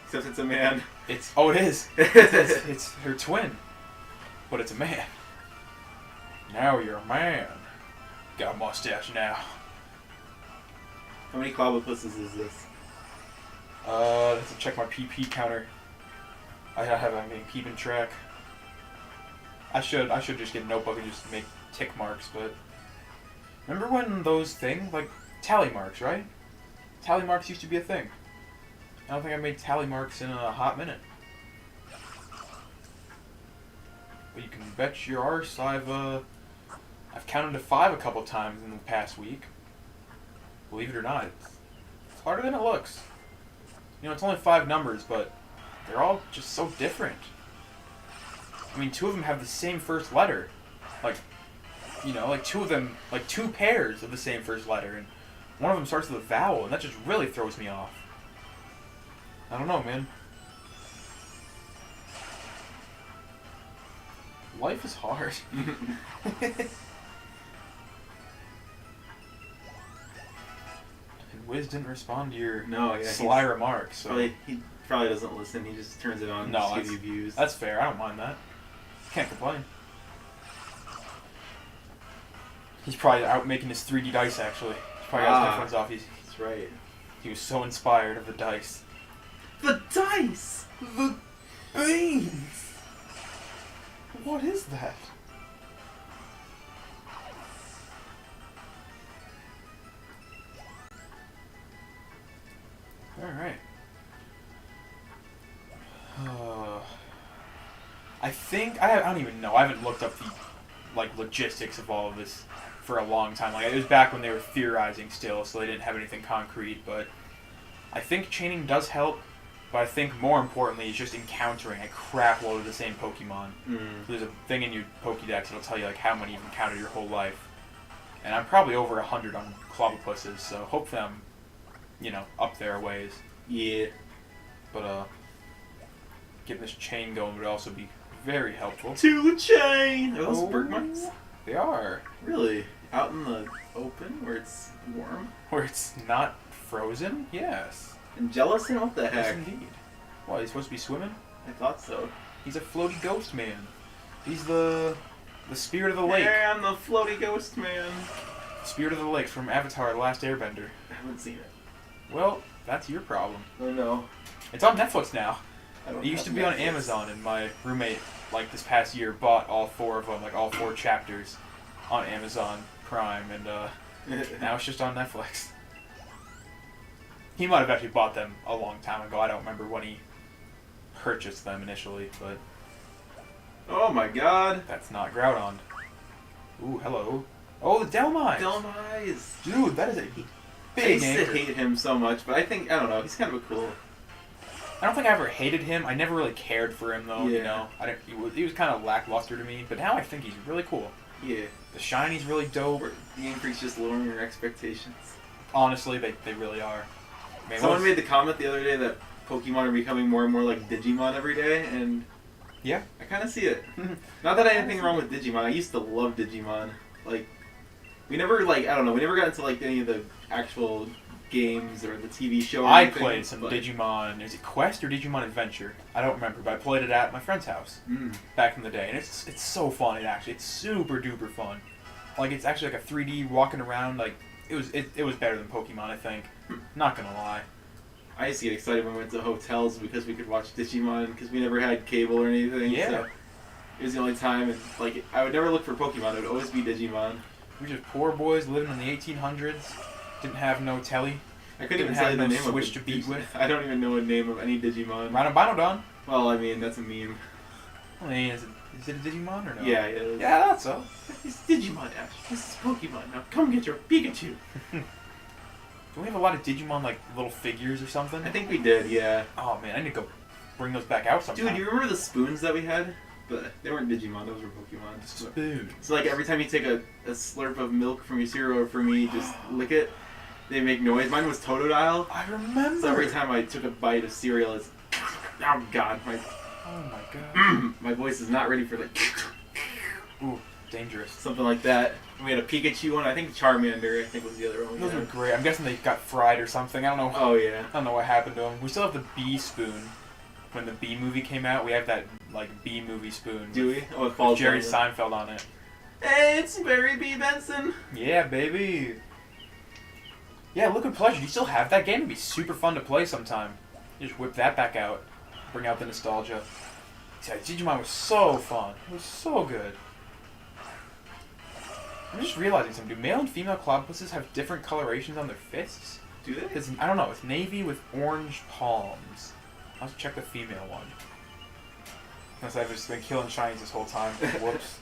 Except it's a man. It is. It's her twin. But it's a man. Now you're a man. Got a mustache now. How many Clobbopuses is this? Let's check my PP counter. I haven't been keeping track. I should just get a notebook and just make tick marks, but... Remember when those things, like, tally marks, right? Tally marks used to be a thing. I don't think I've made tally marks in a hot minute. But you can bet your arse I've counted to 5 a couple times in the past week. Believe it or not, it's harder than it looks. You know, it's only 5 numbers, but they're all just so different. I mean, 2 of them have the same first letter. Like, you know, like 2 of them, like 2 pairs of the same first letter, and one of them starts with a vowel, and that just really throws me off. I don't know, man. Life is hard. And Wiz didn't respond to your sly remarks. So. He probably doesn't listen. He just turns it on and just gives you views. That's fair. I don't mind that. Can't complain. He's probably out making his 3D dice, actually. He's probably got his headphones off. That's right. He was so inspired of the dice. The dice! The beans! What is that? Alright. I think... I don't even know. I haven't looked up the logistics of all of this for a long time. Like, it was back when they were theorizing still, so they didn't have anything concrete, but I think chaining does help, but I think more importantly is just encountering a crap load of the same Pokemon. So there's a thing in your Pokédex that'll tell you like how many you've encountered your whole life. And I'm probably over 100 on Clobbopuses, so hopefully I'm, you know, up there a ways. Yeah. But getting this chain going would also be very helpful. To the chain! Are those bird marks? They are. Really? Out in the open where it's warm? Where it's not frozen? Yes. And gelatin? What the heck? Yes, indeed. What, he's supposed to be swimming? I thought so. He's a floaty ghost man. He's the spirit of the lake. Hey, I'm the floaty ghost man. Spirit of the lake from Avatar: The Last Airbender. I haven't seen it. Well, that's your problem. Oh no. It's on Netflix now. It used to be on Amazon, and my roommate, like this past year, bought all 4 of them, like all 4 chapters, on Amazon Prime, and now it's just on Netflix. He might have actually bought them a long time ago. I don't remember when he purchased them initially, but... Oh my god. That's not Groudon. Ooh, hello. Oh, the Delmise! Delmise! Dude, that is a I big used anchor. to hate him so much, but I don't know, he's kind of a cool... I don't think I ever hated him. I never really cared for him, though, you know? He was kind of lackluster to me, but now I think he's really cool. Yeah. The shiny's really dope. The anchor's just lowering your expectations. Honestly, they really are. Man, Someone made the comment the other day that Pokemon are becoming more and more like Digimon every day, and yeah, I kind of see it. Not that I had anything wrong with Digimon. I used to love Digimon. Like, we never we never got into like any of the actual games or the TV show. Or I anything, played some Digimon. Is it Quest or Digimon Adventure? I don't remember, but I played it at my friend's house back in the day, and it's so fun. It's super duper fun. Like, it's actually like a 3D walking around. Like, it was better than Pokemon, I think. Not gonna lie. I used to get excited when we went to hotels because we could watch Digimon because we never had cable or anything. Yeah. So it was the only time, and like I would never look for Pokemon. It would always be Digimon. We were just poor boys living in the 1800s. Didn't have no telly. I couldn't even have say the no name Switch of to it. beat with. I don't even know the name of any Digimon. Rhinobinodon? Well, I mean, that's a meme. I mean, is it a Digimon or no? Yeah, it is. Yeah, that's so. It's Digimon, Ash. This is Pokemon. Now come get your Pikachu. Do we have a lot of Digimon, like, little figures or something? I think we did, yeah. Oh, man, I need to go bring those back out sometime. Dude, you remember the spoons that we had? But they weren't Digimon, those were Pokemon. Spoon. So, like, every time you take a slurp of milk from your cereal or from me, just lick it, they make noise. Mine was Totodile. I remember. So every time I took a bite of cereal, it's... Oh, God. Oh, my God. My voice is not ready for, like... Ooh, dangerous. Something like that. We had a Pikachu one. I think Charmander, I think, was the other one. Those were great. I'm guessing they got fried or something. I don't know. Oh, yeah. I don't know what happened to them. We still have the Bee spoon. When the Bee movie came out, we have that, like, Bee movie spoon. Do we? Oh, it falls with Jerry down. Seinfeld on it. Hey, it's Barry B. Benson. Yeah, baby. Yeah, Look at Pleasure. Do you still have that game? It'd be super fun to play sometime. You just whip that back out. Bring out the nostalgia. Yeah, Digimon was so fun. It was so good. I'm just realizing something. Do male and female Clobbuses have different colorations on their fists? Do they? Because, I don't know, it's navy with orange palms. I'll have to check the female one. Unless I've just been killing shinies this whole time. Whoops.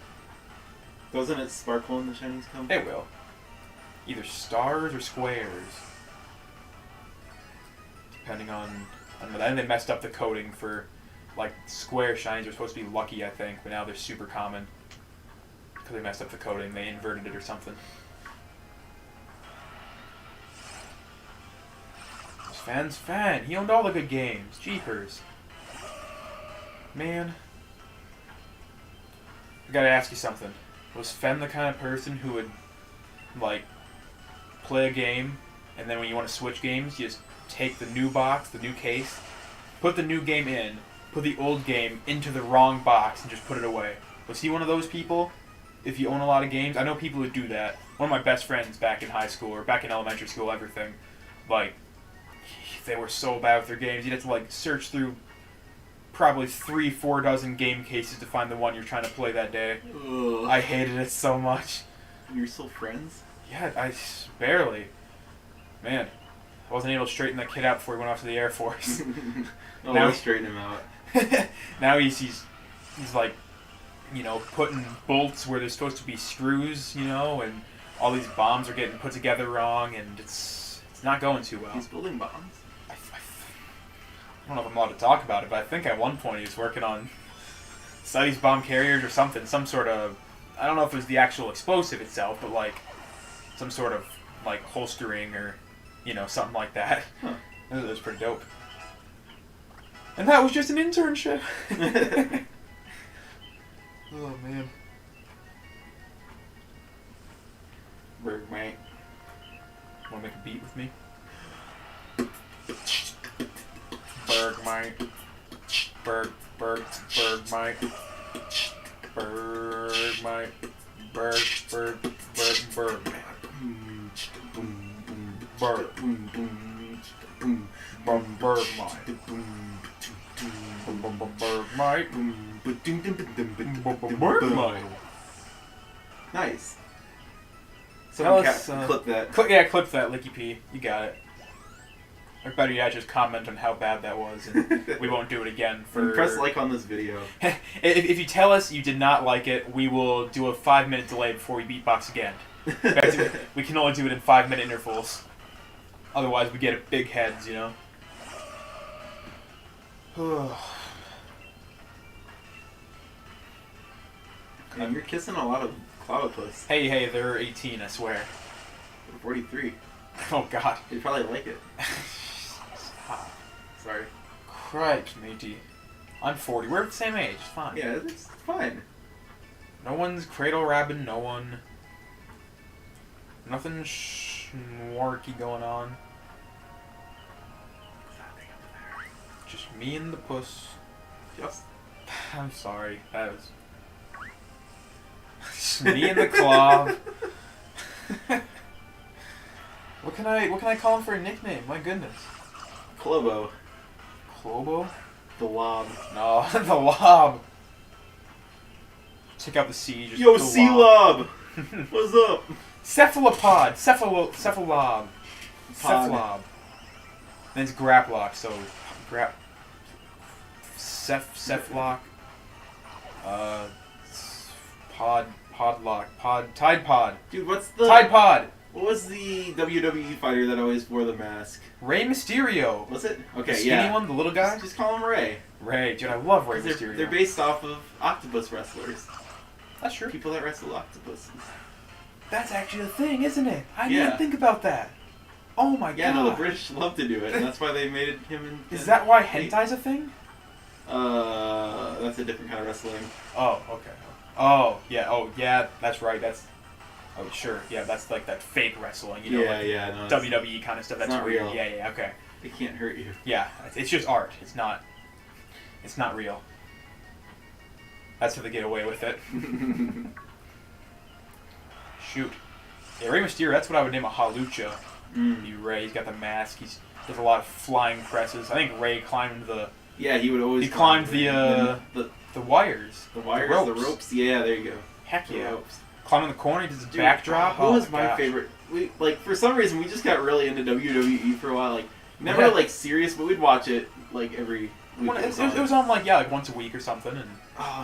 Doesn't it sparkle when the shinies come? It will. Either stars or squares. Depending on... I think they messed up the coding for... Like, square shinies are supposed to be lucky, I think, but now they're super common. Because they messed up the coding. They inverted it or something. Fan's Fan. He owned all the good games. Jeepers. Man. I gotta ask you something. Was Fen the kind of person who would, like, play a game, and then when you want to switch games, you just take the new box, the new case, put the new game in, put the old game into the wrong box, and just put it away? Was he one of those people? If you own a lot of games? I know people who do that. One of my best friends back in high school, or back in elementary school, everything, like, they were so bad with their games. You'd have to, like, search through probably 3-4 dozen game cases to find the one you're trying to play that day. Ugh. I hated it so much. You're still friends? Yeah, barely. Man, I wasn't able to straighten that kid out before he went off to the Air Force. Oh, Now- let's straighten him out. Now he's like, you know, putting bolts where there's supposed to be screws, you know, and all these bombs are getting put together wrong, and it's not going too well. He's building bombs? I don't know if I'm allowed to talk about it, but I think at one point he was working on studies bomb carriers or something, some sort of, I don't know if it was the actual explosive itself, but like some sort of like holstering or, you know, something like that. Huh. That was pretty dope. And that was just an internship. Oh man. Bergmite. Wanna make a beat with me? Bergmite. Bergmite. Bergmite. Bergmite. Bergmite. Nice. Tell Someone us, clip that. Clip that, Licky P. You got it. Or better yet, just comment on how bad that was, and we won't do it again. And press like on this video. If you tell us you did not like it, we will do a 5-minute delay before we beatbox again. We can only do it in 5-minute intervals. Otherwise, we get big heads, you know? And you're kissing a lot of Clobbopus. Hey, they're 18, I swear. We're 43. Oh, God. You'd probably like it. Sorry. Cripes, matey. I'm 40. We're the same age. It's fine. Yeah, it's fine. No one's cradle rabbing. No one. Nothing schmarky going on. Just me and the puss. Just. I'm sorry. That was. Just me and the clob. What can I call him for a nickname? My goodness. Clobo. Clobo? The lob. No, the lob. Take out the C. Just Yo, the C-Lob! What's up? Cephalopod. Cephalob. Pod. Cephalob. Then it's Graplock, so Cephlock. Tide Pod. Dude, what's the... Tide Pod. What was the WWE fighter that always wore the mask? Rey Mysterio. Was it? Okay, The skinny yeah. one, the little guy? Just call him Ray. Ray. Dude, I love Rey Mysterio. They're based off of octopus wrestlers. That's true. People that wrestle octopuses. That's actually a thing, isn't it? I Yeah. didn't think about that. Oh my god. Yeah, no, the British love to do it, and that's why they made him in... Is that why hentai's a thing? That's a different kind of wrestling. Oh, okay. Oh, yeah, that's right. Oh, sure. Yeah, that's like that fake wrestling, you know, Yeah, like yeah, no. WWE kind of stuff. That's not weird. real. Yeah, okay. It can't hurt you. Yeah, it's just art. It's not real. That's how they get away with it. Shoot. Yeah, Rey Mysterio, that's what I would name a halucha. Be Ray. He's got the mask. He does a lot of flying presses. I think Ray climbed the... Yeah, he would always... He climbed the wires. The wires, the ropes. Yeah, there you go. Heck The yeah. ropes. Climbing the corner, he does a backdrop. Who was my my gosh. favorite? For some reason, we just got really into WWE for a while. Like, never like serious, but we'd watch it like every week. It was on like once a week or something. And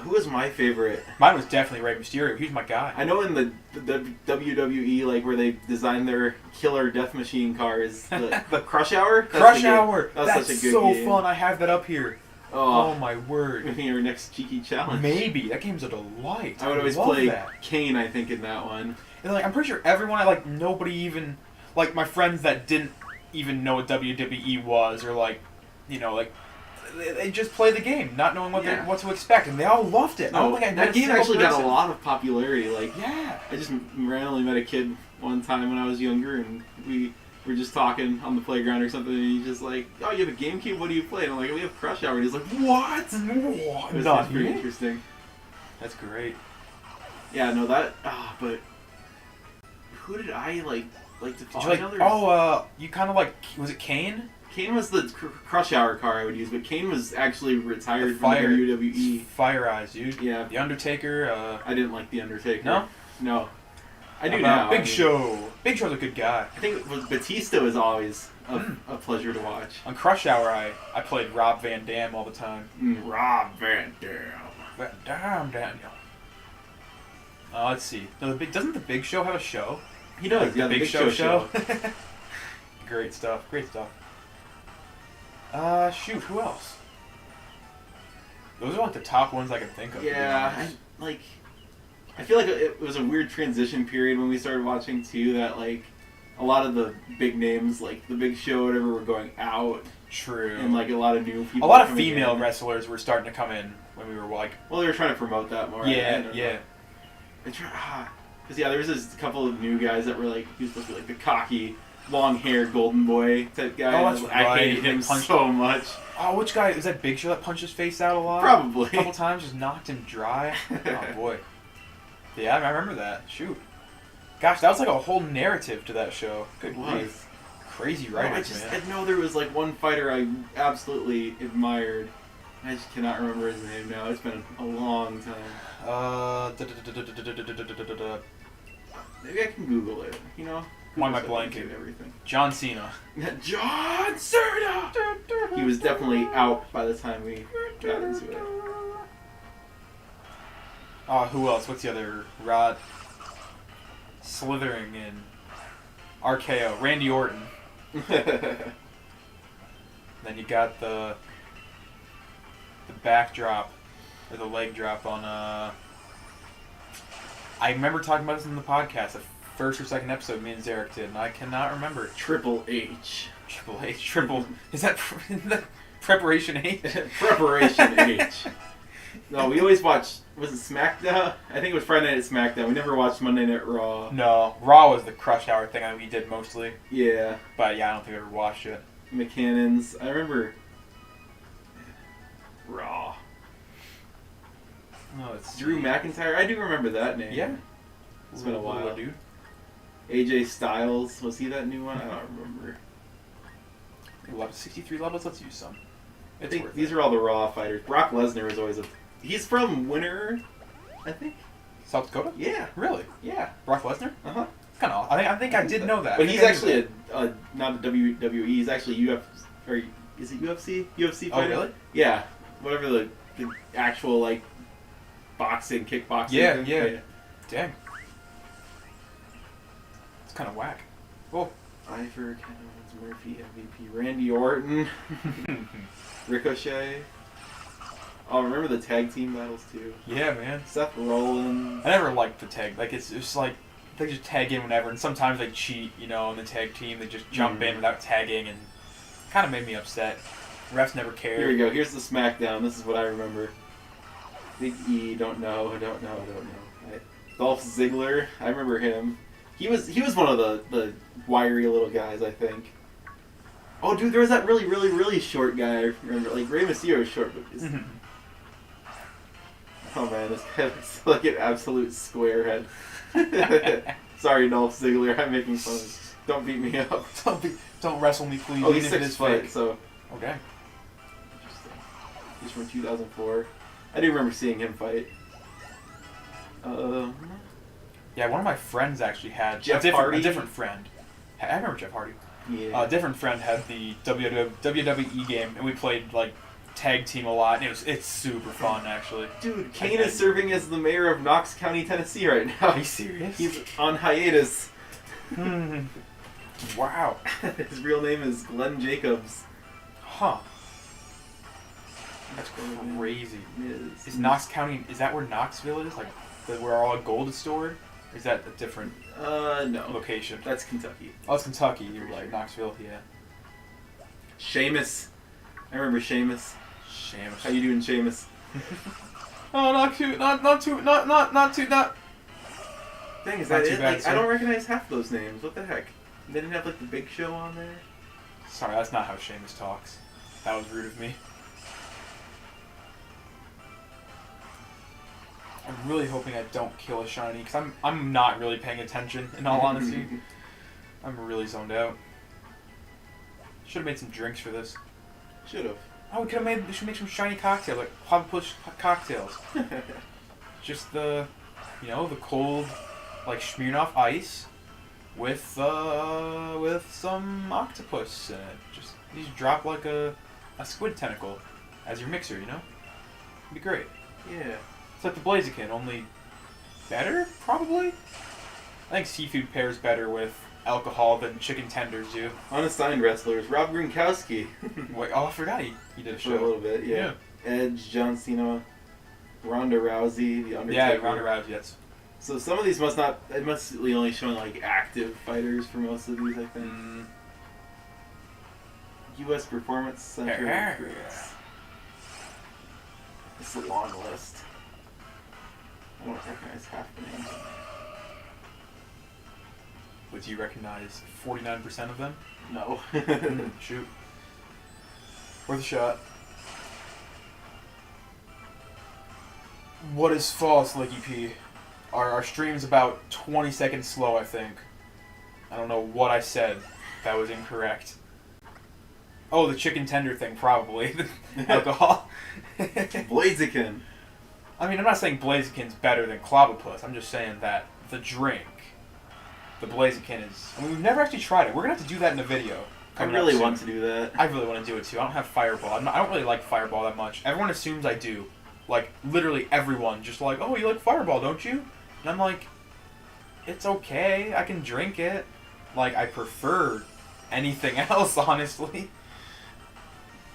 who was my favorite? mine was definitely Rey Mysterio. He's my guy. I know in the WWE, like where they designed their killer death machine cars, the Crush Hour. Crush Hour. That's such a good so game. fun. I have that up here. Oh my word. Maybe your next cheeky challenge. Maybe that game's a delight. I would always love play that. Kane, I think, in that one. And like I'm pretty sure everyone, like nobody even, like my friends that didn't even know what WWE was, or like, you know, like they just play the game, not knowing what to expect, and they all loved it. I don't think I met that a game single actually got person. a lot of popularity. Like, Yeah. I just randomly met a kid one time when I was younger, and we were just talking on the playground or something, and he's just like, "Oh, you have a GameCube? What do you play?" And I'm like, "We have Crush Hour." And he's like, "What?" It was pretty interesting. That's great. Yeah, no, that. But who did I like to follow? Did you like? You kind of like. Was it Kane? Kane was the Crush Hour car I would use, but Kane was actually retired from Fire- WWE. Fire Eyes, dude. Yeah. The Undertaker. I didn't like the Undertaker. No. No. I do How about now. Big I mean, Show. Big Show's a good guy. I think Batista was always a pleasure to watch. On Crush Hour, I played Rob Van Dam all the time. Rob Van Dam. Van Dam, Daniel. Let's see. No, doesn't the Big Show have a show? He does. Like Yeah, the the Big Show show. Great stuff. Great stuff. Shoot. Who else? Those are like the top ones I can think of. to be Yeah, honest. I feel like it was a weird transition period when we started watching too. That like a lot of the big names, like the Big Show, whatever, were going out, True. and like a lot of new people. A lot of coming female in. wrestlers were starting to come in when we were like. Well, they were trying to promote that more. Yeah. Because there was this couple of new guys that were like, he was supposed to be like the cocky, long-haired golden boy type guy. Oh, that's I right. hated him Punched so much. Oh, which guy is that? Big Show that punched his face out a lot? Probably. A couple times, just knocked him dry. Oh boy. Yeah, I remember that. Shoot. Gosh, that was like a whole narrative to that show. Good grief. Crazy writers, man. I know there was like one fighter I absolutely admired. I just cannot remember his name now. It's been a long time. Maybe I can Google it. You know. Why am I Cooper's blanking? and everything. John Cena. John Cena! He was definitely out by the time we got into it. Who else? What's the other? Rod. Slithering in. RKO. Randy Orton. Then you got the backdrop, or the leg drop on, I remember talking about this in the podcast, the first or second episode me and Zarek did, and I cannot remember. Triple H. Is that Preparation H? Preparation H. No, we always watched, was it SmackDown? I think it was Friday Night at SmackDown. We never watched Monday Night Raw. No, Raw was the Crush Hour thing that we did mostly. Yeah. But yeah, I don't think I ever watched it. McCannon's. I remember Raw. Oh, it's Drew McIntyre. I do remember that name. Yeah. It's been a while. Dude. AJ Styles. Was he that new one? I don't remember. 63 levels. Let's use some. I think these are all the Raw fighters. Brock Lesnar was always he's from Winter, I think. South Dakota? Yeah. Really? Yeah. Brock Lesnar? Uh-huh. Kind of. I think I did know that. But he's actually not a WWE. He's actually UFC. Or is it UFC? UFC fighter? Oh, really? Yeah. Whatever the actual like boxing, kickboxing. Yeah, thing. yeah. Dang. It's kind of whack. Oh. Iver, Ken Owens, Murphy, MVP, Randy Orton, Ricochet. Oh, remember the tag team battles too? Yeah, man. Seth Rollins. I never liked the tag. Like it's just like they just tag in whenever, and sometimes they cheat. You know, in the tag team, they just jump in without tagging, and kind of made me upset. Refs never cared. Here we go. Here's the SmackDown. This is what I remember. Big E. Don't know. Right. Dolph Ziggler. I remember him. He was one of the wiry little guys, I think. Oh, dude, there was that really short guy. I remember, like Rey Mysterio is short, but oh man, this guy looks like an absolute squarehead. Sorry, Dolph Ziggler, I'm making fun of you. Don't beat me up. Don't wrestle me, please. Oh, he's even if it 6 is foot, fake. so Okay. interesting. He's from 2004. I do remember seeing him fight. Yeah, one of my friends actually had Jeff a Hardy? different friend. I remember Jeff Hardy. Yeah. A different friend had the WWE game, and we played like tag team a lot. And it's super fun, actually. Dude, Kane is serving as the mayor of Knox County, Tennessee right now. Are you serious? He's on hiatus. Wow. His real name is Glenn Jacobs. Huh. That's crazy. Is Knox County? Is that where Knoxville is? Like where all gold is stored? Or is that a different no. location? That's Kentucky. Oh, it's Kentucky. You're right. Knoxville. Yeah. Sheamus. I remember Sheamus. Sheamus. How you doing, Sheamus? Oh, not too. Dang, is Not that too it? bad, Like, sir. I don't recognize half those names. What the heck? They didn't have like the Big Show on there. Sorry, that's not how Sheamus talks. That was rude of me. I'm really hoping I don't kill a shiny, because I'm not really paying attention, in all honesty. I'm really zoned out. Should have made some drinks for this. Should have. Oh, we should make some shiny cocktails, like Clobbopus cocktails. Just the cold, like Smirnoff ice with some octopus in it. You just drop like a squid tentacle as your mixer, you know? It'd be great. Yeah. It's like the Blaziken, only better, probably? I think seafood pairs better with alcohol than chicken tenders do. Unassigned wrestlers. Rob Gronkowski. Wait, I forgot he did a For show. a little bit, yeah. Edge, John Cena, Ronda Rousey, The Undertaker. Yeah, Ronda Rousey, that's... So some of these must be only showing like active fighters for most of these, I think. U.S. Performance Center recruits. It's a long list. I don't recognize half the names. Would you recognize 49% of them? No. Shoot. Worth a shot. What is false, Licky P? Our stream's about 20 seconds slow, I think. I don't know what I said that was incorrect. Oh, the chicken tender thing, probably. Alcohol. Blaziken. I mean, I'm not saying Blaziken's better than Clobbopus. I'm just saying that the drink the Blaziken is... I mean, we've never actually tried it. We're going to have to do that in a video. I really want to do that. I really want to do it too. I don't have Fireball. I don't really like Fireball that much. Everyone assumes I do. Like, literally everyone. Just like, oh, you like Fireball, don't you? And I'm like, it's okay. I can drink it. Like, I prefer anything else, honestly.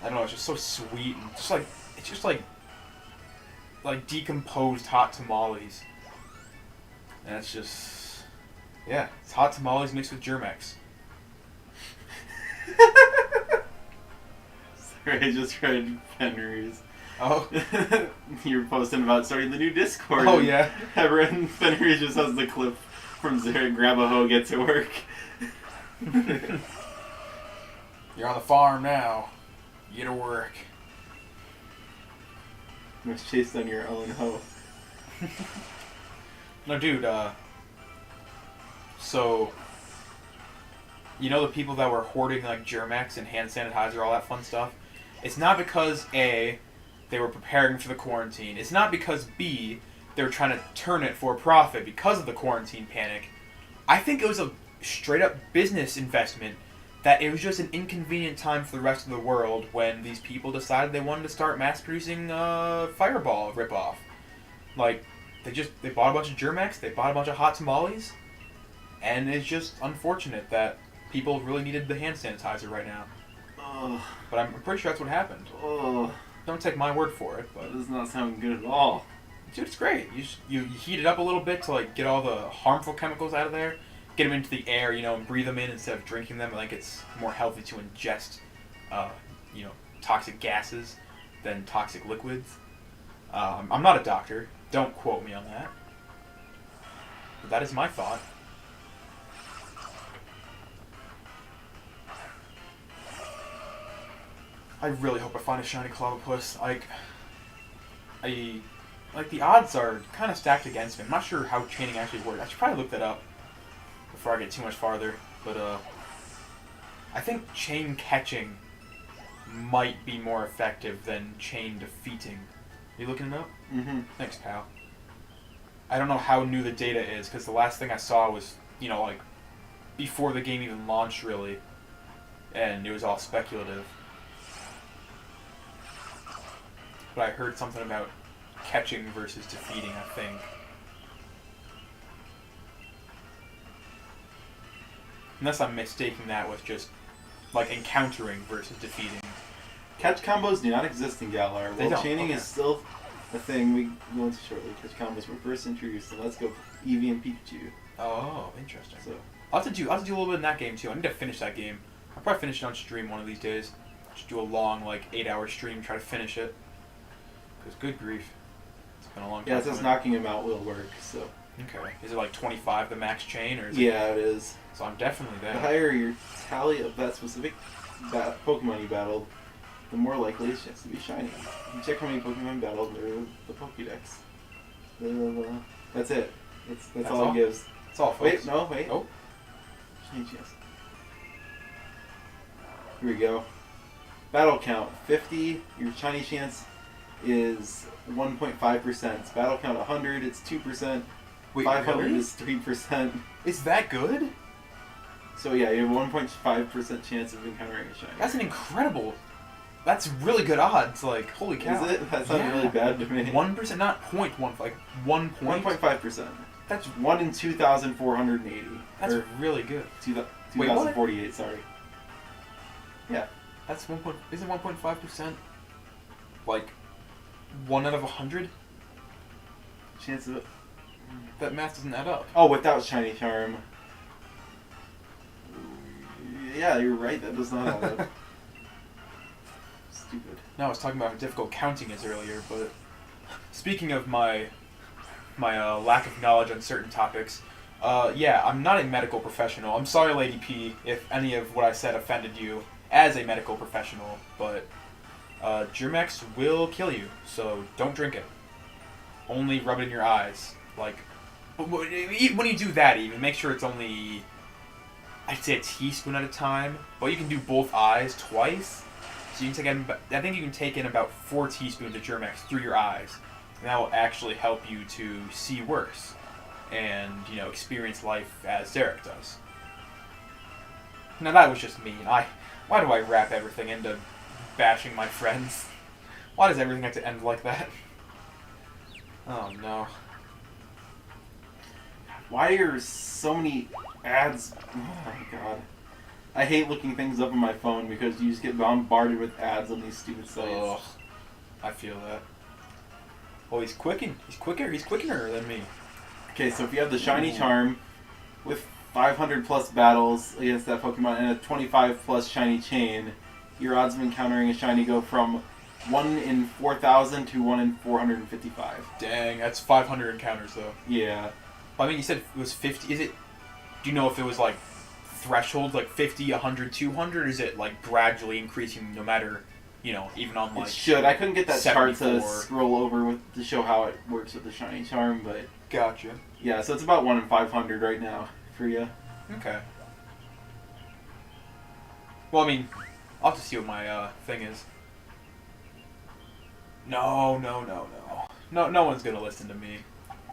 I don't know, it's just so sweet. And just like, it's just like decomposed hot tamales. And it's just, yeah, it's hot tamales mixed with Germex. Sorry, I just read Fenrir's. Oh. You were posting about starting the new Discord. Oh, yeah. Everyone, Fenrir just has the clip from Zara, grab a hoe, get to work. You're on the farm now. Get to work. You must chase on your own hoe. No, dude, so, you know the people that were hoarding, like, Germex and hand sanitizer, all that fun stuff? It's not because, A, they were preparing for the quarantine. It's not because, B, they were trying to turn it for a profit because of the quarantine panic. I think it was a straight-up business investment that it was just an inconvenient time for the rest of the world when these people decided they wanted to start mass-producing Fireball ripoff. Like, they bought a bunch of Germex, they bought a bunch of hot tamales, and it's just unfortunate that people really needed the hand sanitizer right now. Oh. But I'm pretty sure that's what happened. Oh. Don't take my word for it, but That does not sound good at all. dude, it's great. You heat it up a little bit to like get all the harmful chemicals out of there, get them into the air, and breathe them in instead of drinking them. Like it's more healthy to ingest, toxic gases than toxic liquids. I'm not a doctor. Don't quote me on that. But that is my thought. I really hope I find a shiny Clobbopus. The odds are kind of stacked against me. I'm not sure how chaining actually works. I should probably look that up before I get too much farther. But I think chain catching might be more effective than chain defeating. Are you looking it up? Mm-hmm. Thanks, pal. I don't know how new the data is, because the last thing I saw was, before the game even launched, really. And it was all speculative. But I heard something about catching versus defeating, I think. Unless I'm mistaking that with just, encountering versus defeating. Catch combos do not exist in Galar. They While don't, chaining okay. is still a thing we go into shortly. Catch combos were first introduced in Let's Go Eevee and Pikachu. Oh, interesting. So I'll have to do a little bit in that game, too. I need to finish that game. I'll probably finish it on stream one of these days. Just do a long, 8-hour stream, try to finish it. Because good grief. It's been a long time. yeah, it says knocking him out will work, so. Okay. Is it 25 the max chain, or is Yeah, it is. So I'm definitely there. The higher your tally of that specific Pokemon you battled, the more likely it's chance to be shiny. You check how many Pokemon you battled through the Pokédex. That's it. That's all it gives. That's all, folks. Wait. Oh. Shiny chance. Here we go. Battle count 50. Your shiny chance is 1.5%. Battle count 100. It's 2%. Wait, 500 really? is 3%. Is that good? So yeah, you have 1.5% chance of encountering a shiny. That's an incredible... That's really good odds. Holy cow. Is it? That sounds really bad to me. 1%, not 0.1, 1 point. 1.5%. That's 1 in 2,480. That's Or really good. 2,048, sorry. Yeah. That's isn't 1.5% 1 out of 100? Chance of it. That math doesn't add up. Oh, without shiny charm. Yeah, you're right. That does not add up. Stupid. No, I was talking about how difficult counting is earlier, but speaking of my lack of knowledge on certain topics, yeah, I'm not a medical professional. I'm sorry, Lady P, if any of what I said offended you as a medical professional, but Germex will kill you, so don't drink it. Only rub it in your eyes. When you do that, even make sure it's only, I'd say, a teaspoon at a time, but you can do both eyes twice. So you can I think you can take in about 4 teaspoons of Germex through your eyes, and that will actually help you to see worse. and, you know, experience life as Derek does. Now that was just mean. Why do I wrap everything into bashing my friends? Why does everything have to end like that? Oh no. Why are so many ads? Oh my god. I hate looking things up on my phone because you just get bombarded with ads on these stupid sites. Ugh. I feel that. Oh, he's quicking. He's quicker than me. Okay, so if you have the Shiny Charm with 500 plus battles against that Pokemon and a 25 plus Shiny Chain, your odds of encountering a Shiny go from 1 in 4,000 to 1 in 455. Dang, that's 500 encounters though. Yeah. Well, I mean, you said it was 50. Is it? Do you know if it was like thresholds, like 50, 100, 200? Or is it like gradually increasing no matter, you know, even on like? It should. I couldn't get that chart to 74. scroll over to show how it works with the Shiny Charm, but Gotcha. yeah. So it's about 1 in 500 right now for you. Okay. Well, I mean, I'll have to see what my thing is. No. No one's gonna listen to me.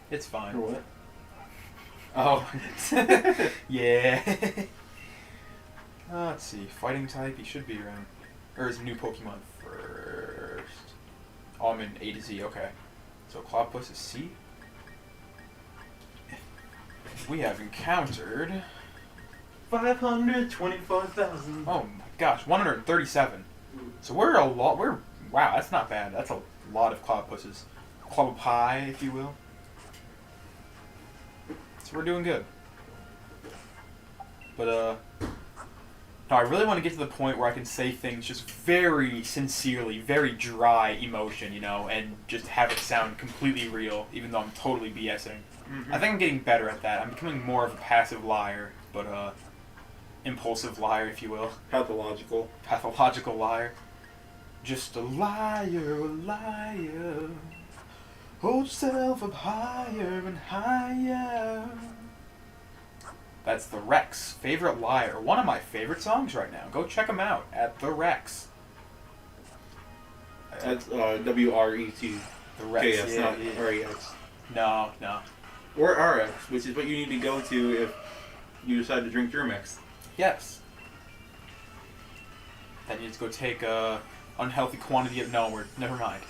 It's fine. For what? Oh. Yeah. Let's see. Fighting type, he should be around. Or is new Pokemon first? Oh, I'm in A to Z, okay. So Clobbopus is C. We have encountered... 525,000. Oh my gosh, 137. So we're a lot... Wow, that's not bad. That's a lot of Clobbopuses. Clobbopi, if you will. So we're doing good. But, no, I really want to get to the point where I can say things just very sincerely, very dry emotion, you know, and just have it sound completely real, even though I'm totally BSing. Mm-hmm. I think I'm getting better at that. I'm becoming more of a passive liar, but, impulsive liar, if you will. Pathological. Pathological liar. Just a liar, hold yourself up higher and higher. That's The Rex, Favorite Liar. One of my favorite songs right now. Go check them out at The Rex. That's W-R-E-T. The Rex, K-S, yeah, not yeah. R-E-X. No. Or RX, which is what you need to go to if you decide to drink Germex. Yes. Then you just go take a unhealthy quantity of... No, never mind.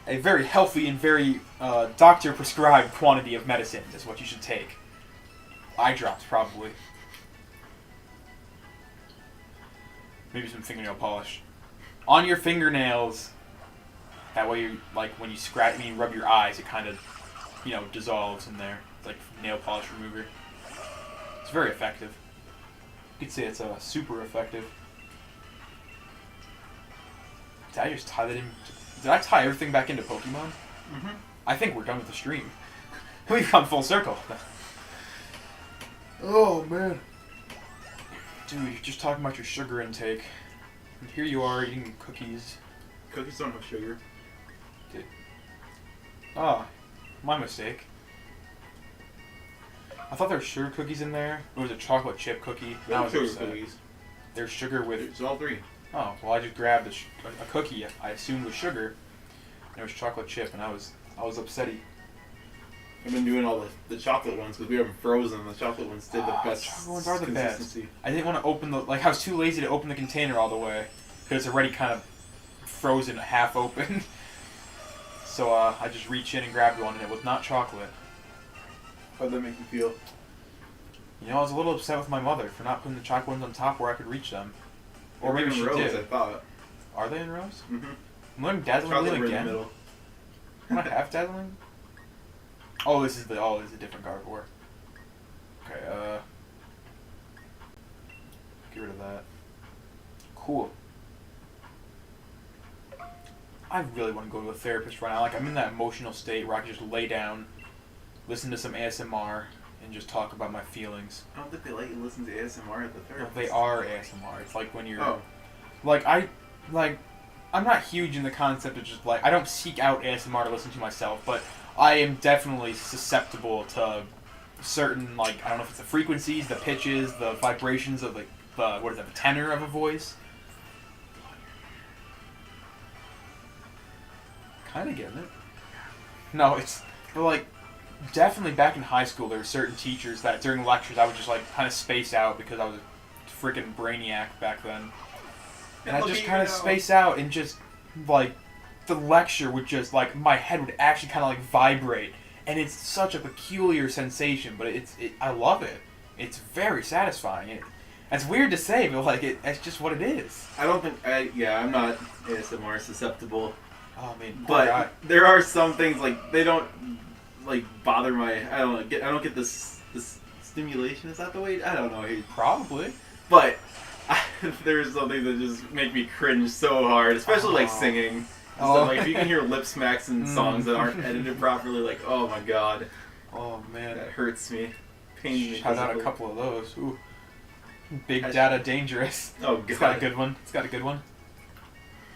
A very healthy and very doctor-prescribed quantity of medicine is what you should take. Eye drops, probably. Maybe some fingernail polish. On your fingernails. That way, you like when you scratch, when you rub your eyes, it kind of, you know, dissolves in there. It's like nail polish remover. It's very effective. You could say it's super effective. Did I just tie that in? Did I tie everything back into Pokemon? Mm-hmm. I think we're done with the stream. We've come full circle. Oh, man. Dude, you're just talking about your sugar intake. And here you are eating cookies. Cookies don't have sugar. Oh, my mistake. I thought there were sugar cookies in there. It was a chocolate chip cookie. No was sugar upset. cookies. There's sugar with... It's all three. Oh, well, I just grabbed a cookie I assumed was sugar. And it was chocolate chip, and I was upsetty. I've been doing all the chocolate ones because we have them frozen. The chocolate ones did the best chocolate ones are the consistency. best. I didn't want to open the... Like, I was too lazy to open the container all the way. Because it's already kind of frozen, half open. So, I just reached in and grabbed one, and it was not chocolate. How'd that make you feel? You know, I was a little upset with my mother for not putting the chocolate ones on top where I could reach them. Or maybe she rows, did. I thought. Are they in rows? Mm-hmm. I'm learning Dazzling Chocolate Gleam were in the again. middle. Am I half Dazzling? Oh, this is a different Gardevoir. Okay, get rid of that. Cool. I really want to go to a therapist right now. Like, I'm in that emotional state where I can just lay down, listen to some ASMR, and just talk about my feelings. I don't think they let you listen to ASMR at the No, therapist. they are ASMR. It's like when you're... Oh. I'm not huge in the concept of just, like... I don't seek out ASMR to listen to myself, but I am definitely susceptible to certain, like, I don't know if it's the frequencies, the pitches, the vibrations of, the tenor of a voice. Kind of getting it. No, it's... But, like... definitely back in high school, there were certain teachers that during lectures I would just like kind of space out because I was a freaking brainiac back then. And I'd just kind of space out and just like the lecture would just like my head would actually kind of like vibrate, and it's such a peculiar sensation, but I love it. It's very satisfying. It's weird to say, but like it's just what it is. I don't think I'm not ASMR susceptible. Oh man, but there are some things like they don't like bother my. I don't get this stimulation. Is that the way? I don't know. Probably. But there's something that just make me cringe so hard, especially like singing. So, like if you can hear lip smacks in songs that aren't edited properly, like oh my god. Oh man, that hurts me. Pains me. Shout out a couple of those. Ooh. Big Data Dangerous. Oh god. It's got a good one.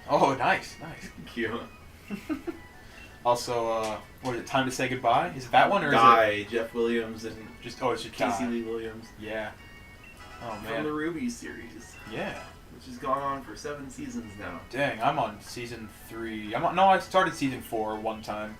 Oh, nice. Thank you. Also, what is it? Time to Say Goodbye? Is it that one or Die, is it Jeff Williams and it's just Casey Lee Williams? Yeah. Oh man. From the Ruby series. Yeah. Which has gone on for 7 seasons now. Dang, I'm on season 3. I started season 4 one time.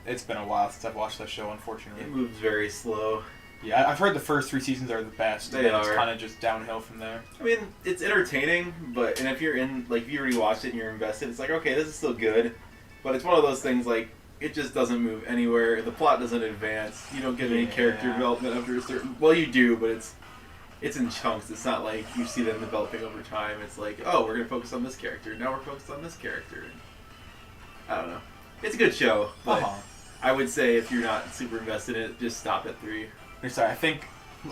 It's been a while since I've watched that show, unfortunately. It moves very slow. Yeah, I've heard the first 3 seasons are the best. They are. It's kind of just downhill from there. I mean, it's entertaining, and if you're if you already watched it and you're invested, it's like, okay, this is still good. But it's one of those things, like, it just doesn't move anywhere. The plot doesn't advance. You don't get any character development after a certain... Well, you do, but it's in chunks. It's not like you see them developing over time. It's like, oh, we're going to focus on this character. Now we're focused on this character. I don't know. It's a good show, but I would say if you're not super invested in it, just stop at 3. Sorry, I think...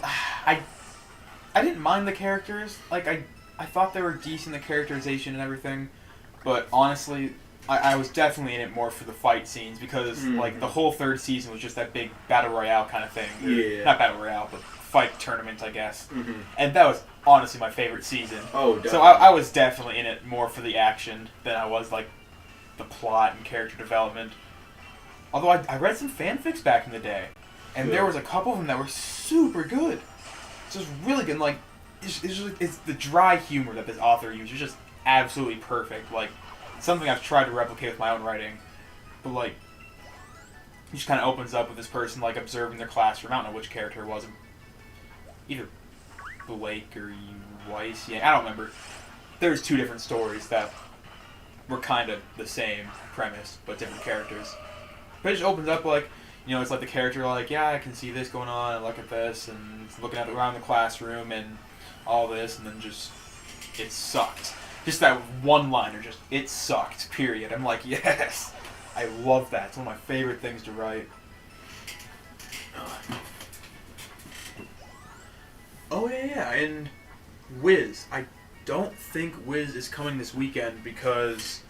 I didn't mind the characters. Like, I thought they were decent, the characterization and everything. But honestly, I was definitely in it more for the fight scenes because, like, the whole 3rd season was just that big Battle Royale kind of thing. Yeah. Not Battle Royale, but fight tournament, I guess. And that was honestly my favorite season. Oh, definitely. So I was definitely in it more for the action than I was, like, the plot and character development. Although I read some fanfics back in the day. And there was a couple of them that were super good. Just really good. Like, it's the dry humor that this author used. It's just absolutely perfect. Like, something I've tried to replicate with my own writing. But, like, he just kind of opens up with this person, like, observing their classroom. I don't know which character it was. Either Blake or Weiss. Yeah, I don't remember. There's 2 different stories that were kind of the same premise, but different characters. But it just opens up, like... You know, it's like the character, like, yeah, I can see this going on, and look at this, and looking at around the classroom, and all this, and then just, it sucked. Just that one-liner, just, it sucked, period. I'm like, yes, I love that. It's one of my favorite things to write. Oh, yeah, and Wiz. I don't think Wiz is coming this weekend because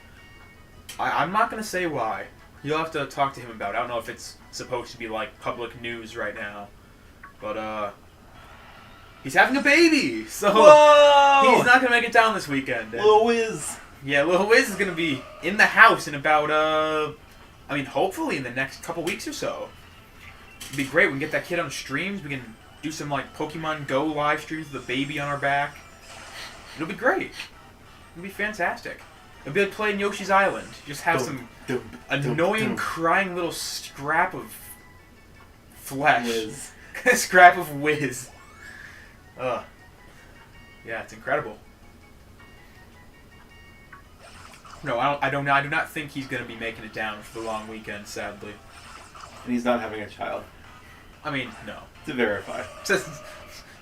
I'm not going to say why. You'll have to talk to him about it. I don't know if it's supposed to be, like, public news right now. But, he's having a baby! So, whoa! He's not going to make it down this weekend. Lil Wiz! Yeah, Lil Wiz is going to be in the house in about, hopefully in the next couple weeks or so. It'd be great. We can get that kid on streams. We can do some, like, Pokemon Go live streams with the baby on our back. It'll be great. It'll be fantastic. It'll be like playing Yoshi's Island. Just have some annoying, crying little scrap of flesh. Whiz. Scrap of whiz. Yeah, it's incredible. No, I do not think he's going to be making it down for the long weekend, sadly. And he's not having a child. I mean, no. To verify.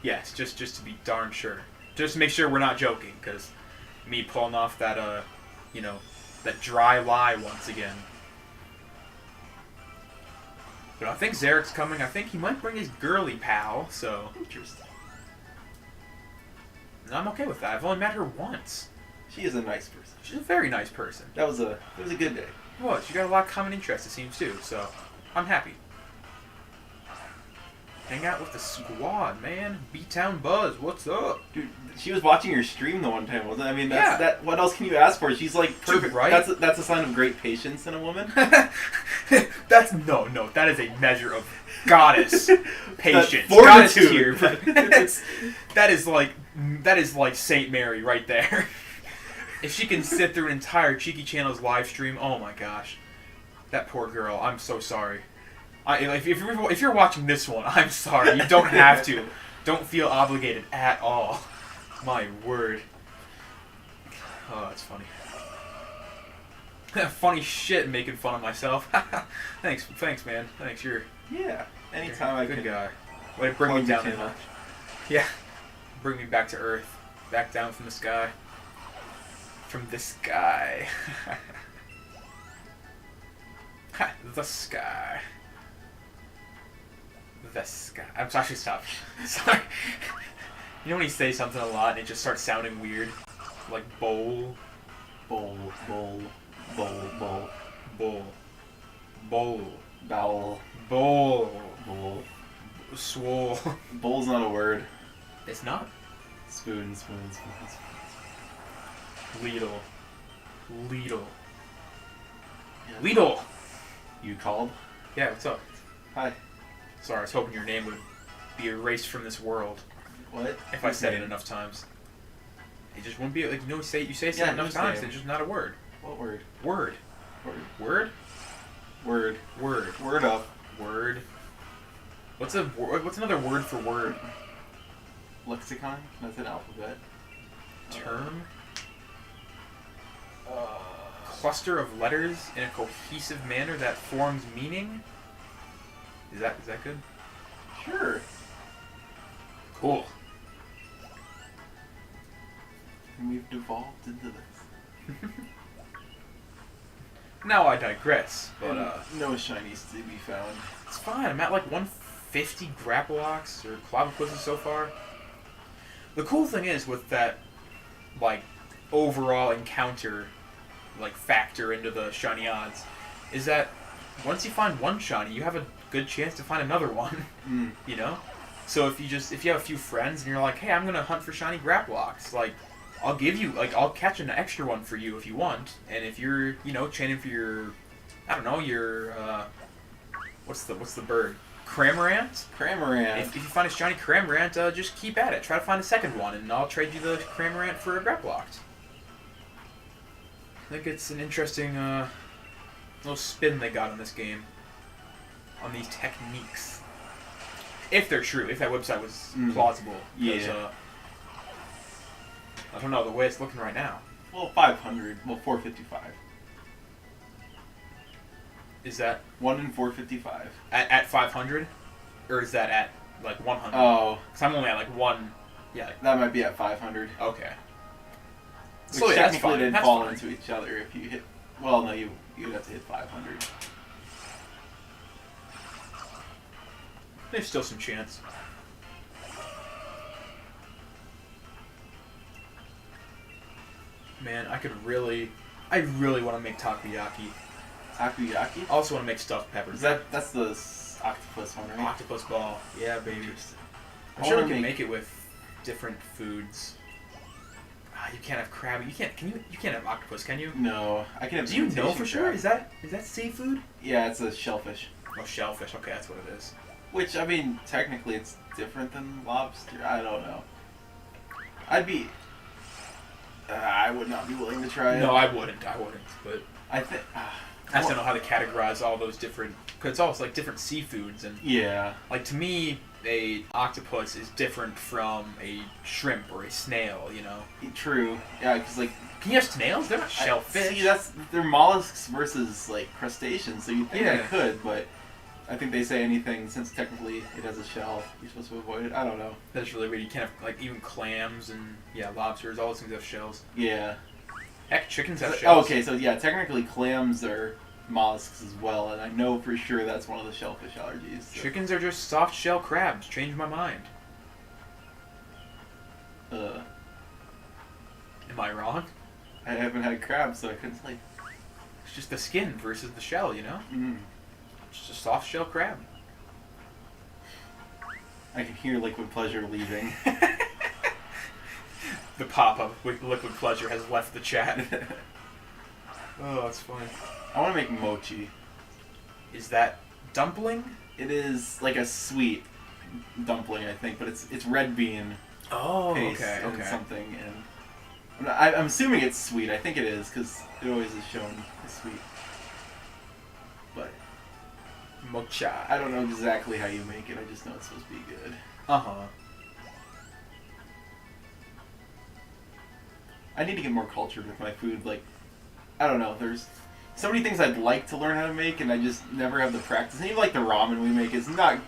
Yes, just to be darn sure. Just to make sure we're not joking, because me pulling off that, that dry lie once again. But I think Zarek's coming. I think he might bring his girly pal, so... Interesting. And I'm okay with that. I've only met her once. She is a nice person. She's a very nice person. It was a good day. Well, she got a lot of common interests, it seems, too, so I'm happy. Hang out with the squad, man. B-Town Buzz, what's up? Dude, she was watching your stream the one time, wasn't it? I mean, that. What else can you ask for? She's like perfect. Dude, right? That's a sign of great patience in a woman. That's no. That is a measure of goddess patience. Fortitude. Goddess tier. that is like Saint Mary right there. If she can sit through an entire Cheeky Channel's live stream, oh my gosh, that poor girl. I'm so sorry. If you're watching this one, I'm sorry. You don't have to. Don't feel obligated at all. My word. Oh, that's funny. Funny shit, making fun of myself. Thanks, man. Thanks, you're Yeah. Anytime I good can guy. Way to bring me plug down you a to notch. Yeah. Bring me back to earth. Back down from the sky. From the sky. The sky. The sky. I'm sorry, stop. Sorry. You know when you say something a lot and it just starts sounding weird? Like bowl. bowl, bowl, bowl, bowl, Bowl. Bowl. bowel, Bowl. bowl. Swole. Bowl's not a word. It's not. Spoon, spoon, spoon, spoon. Leedle. Leedle. Yeah. Leedle! You called? Yeah, what's up? Hi. Sorry, I was hoping your name would be erased from this world What? if I said it enough times. It just wouldn't be like, you know, you say something enough whose times, name? it's just not a word. What word? Word. Word. Word? Word. Word. Word up. Word. What's another word for word? Lexicon? That's an alphabet. Term? Cluster of letters in a cohesive manner that forms meaning? Is that good? Sure. Cool. And we've devolved into this. Now I digress, but No shinies to be found. it's fine. I'm at like 150 Grapplocks or Clobbopuses so far. The cool thing is with that, like, overall encounter, like, factor into the shiny odds, is that once you find one shiny, you have a good chance to find another one. Mm. You know? So if you have a few friends and you're like, hey, I'm gonna hunt for shiny Grapplocks, like, I'll catch an extra one for you if you want, and if you're, chaining for your, I don't know, your, what's the bird? Cramorant? Cramorant. If you find a shiny Cramorant, just keep at it. Try to find a second one, and I'll trade you the Cramorant for a Grapploct. I think it's an interesting, little spin they got on this game. On these techniques. If they're true, if that website was plausible. 'Cause, Yeah. I don't know, the way it's looking right now. Well, 500. Well, 455. Is that 1 in 455. at 500? Or is that at, like, 100? Oh. Because I'm only at, like, 1... Yeah, That might be at 500. okay. Which So, yeah, that's technically fine. they'd That's fall fine. into each other if you hit... Well, no, you'd have to hit 500. There's still some chance. Man, I really want to make takoyaki. Takoyaki? I also want to make stuffed peppers. That's the octopus one, right? Octopus ball. Yeah, baby. Interesting. I'm sure we can make it with different foods. You can't have crab. You can't have octopus, can you? No, I can have. Do you know imitation for sure? crab. Is that seafood? Yeah, it's a shellfish. Oh, shellfish. Okay, that's what it is. Which, I mean, technically it's different than lobster. I don't know. I would not be willing to try it. No, I wouldn't. But I think. I just don't know how to categorize all those different. Because it's all like different seafoods, and Yeah. like to me, a octopus is different from a shrimp or a snail. You know. True. Yeah, because like. Can you have snails? They're not shellfish. See, they're mollusks versus like crustaceans, so you'd think I Yeah. could, but I think they say anything since technically it has a shell. You're supposed to avoid it. I don't know. That's really weird. You can't have like even clams and lobsters. All those things have shells. Yeah. Heck, chickens have Oh, shells. okay, so yeah, technically clams are mollusks as well, and I know for sure that's one of the shellfish allergies. So. Chickens are just soft shell crabs. Changed my mind. Am I wrong? I haven't had crabs, so I couldn't tell you. It's just the skin versus the shell, you know? Mm. Just a soft shell crab. I can hear liquid pleasure leaving. The pop-up with liquid pleasure has left the chat. Oh, that's funny. I want to make mochi. Is that dumpling? It is like a sweet dumpling, I think, but it's red bean Oh, paste okay, and okay. something, and I'm assuming it's sweet. I think it is because it always is shown as sweet. But Mocha. I don't know exactly how you make it. I just know it's supposed to be good. I need to get more cultured with my food. Like, I don't know. There's so many things I'd like to learn how to make, and I just never have the practice. And even like the ramen we make is not.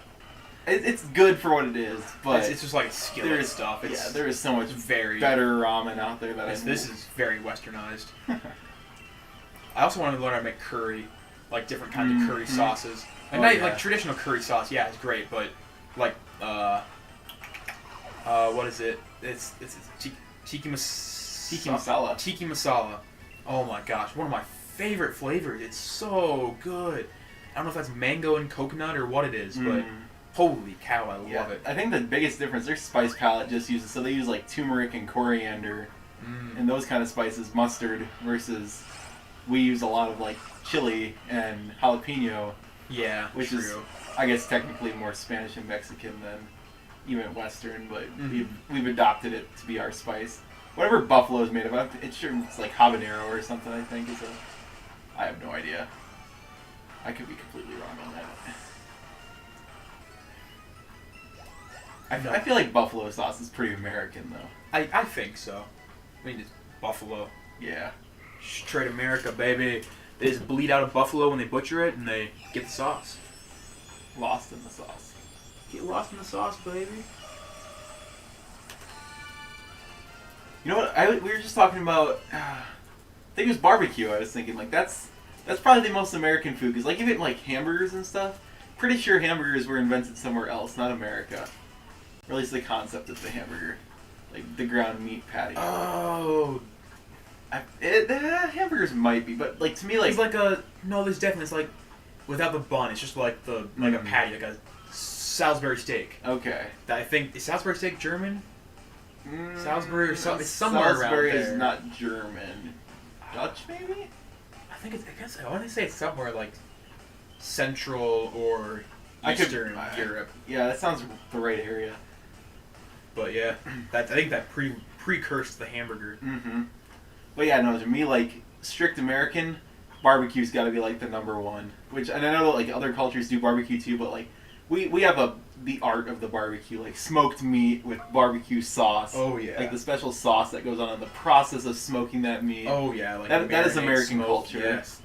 It's good for what it is, but it's just like skillet stuff. Yeah, there is so much very better ramen out there that this is very westernized. I also want to learn how to make curry, like different kinds of curry sauces. And like traditional curry sauce, yeah, it's great, but like what is it? It's tiki masala. Tiki masala. Oh my gosh, one of my favorite flavors. It's so good. I don't know if that's mango and coconut or what it is, but holy cow, I love it. I think the biggest difference, their spice palette just uses, so they use like turmeric and coriander and those kind of spices, mustard, versus we use a lot of like chili and jalapeno. Yeah, which is, I guess, technically more Spanish and Mexican than even Western, but we've adopted it to be our spice. Whatever buffalo is made of, it's like habanero or something, I think. I have no idea. I could be completely wrong on that. I feel like buffalo sauce is pretty American, though. I think so. I mean, it's buffalo. Yeah. Straight America, baby. They just bleed out a buffalo when they butcher it, and they get the sauce. Lost in the sauce. Get lost in the sauce, baby. You know what? We were just talking about. I think it was barbecue. I was thinking like that's probably the most American food, because like even like hamburgers and stuff. Pretty sure hamburgers were invented somewhere else, not America. Or at least the concept of the hamburger, like the ground meat patty. Oh. Hamburgers might be, but like to me, like it's like a there's definitely it's like without the bun. It's just like a patty, like a Salisbury steak. Okay. I think is Salisbury steak German? Salisbury or something. It's somewhere Salisbury around there. is not German. Dutch, maybe. I want to say it's somewhere like Central or Eastern Europe. Yeah, that sounds the right area. But yeah, I think that precursed the hamburger. But yeah, no, to me, like, strict American, barbecue's got to be, like, the number one. And I know that, like, other cultures do barbecue, too, but, like, we have the art of the barbecue, like, smoked meat with barbecue sauce. Oh, yeah. Like, the special sauce that goes on in the process of smoking that meat. Oh, yeah. Like that is American culture. Yes.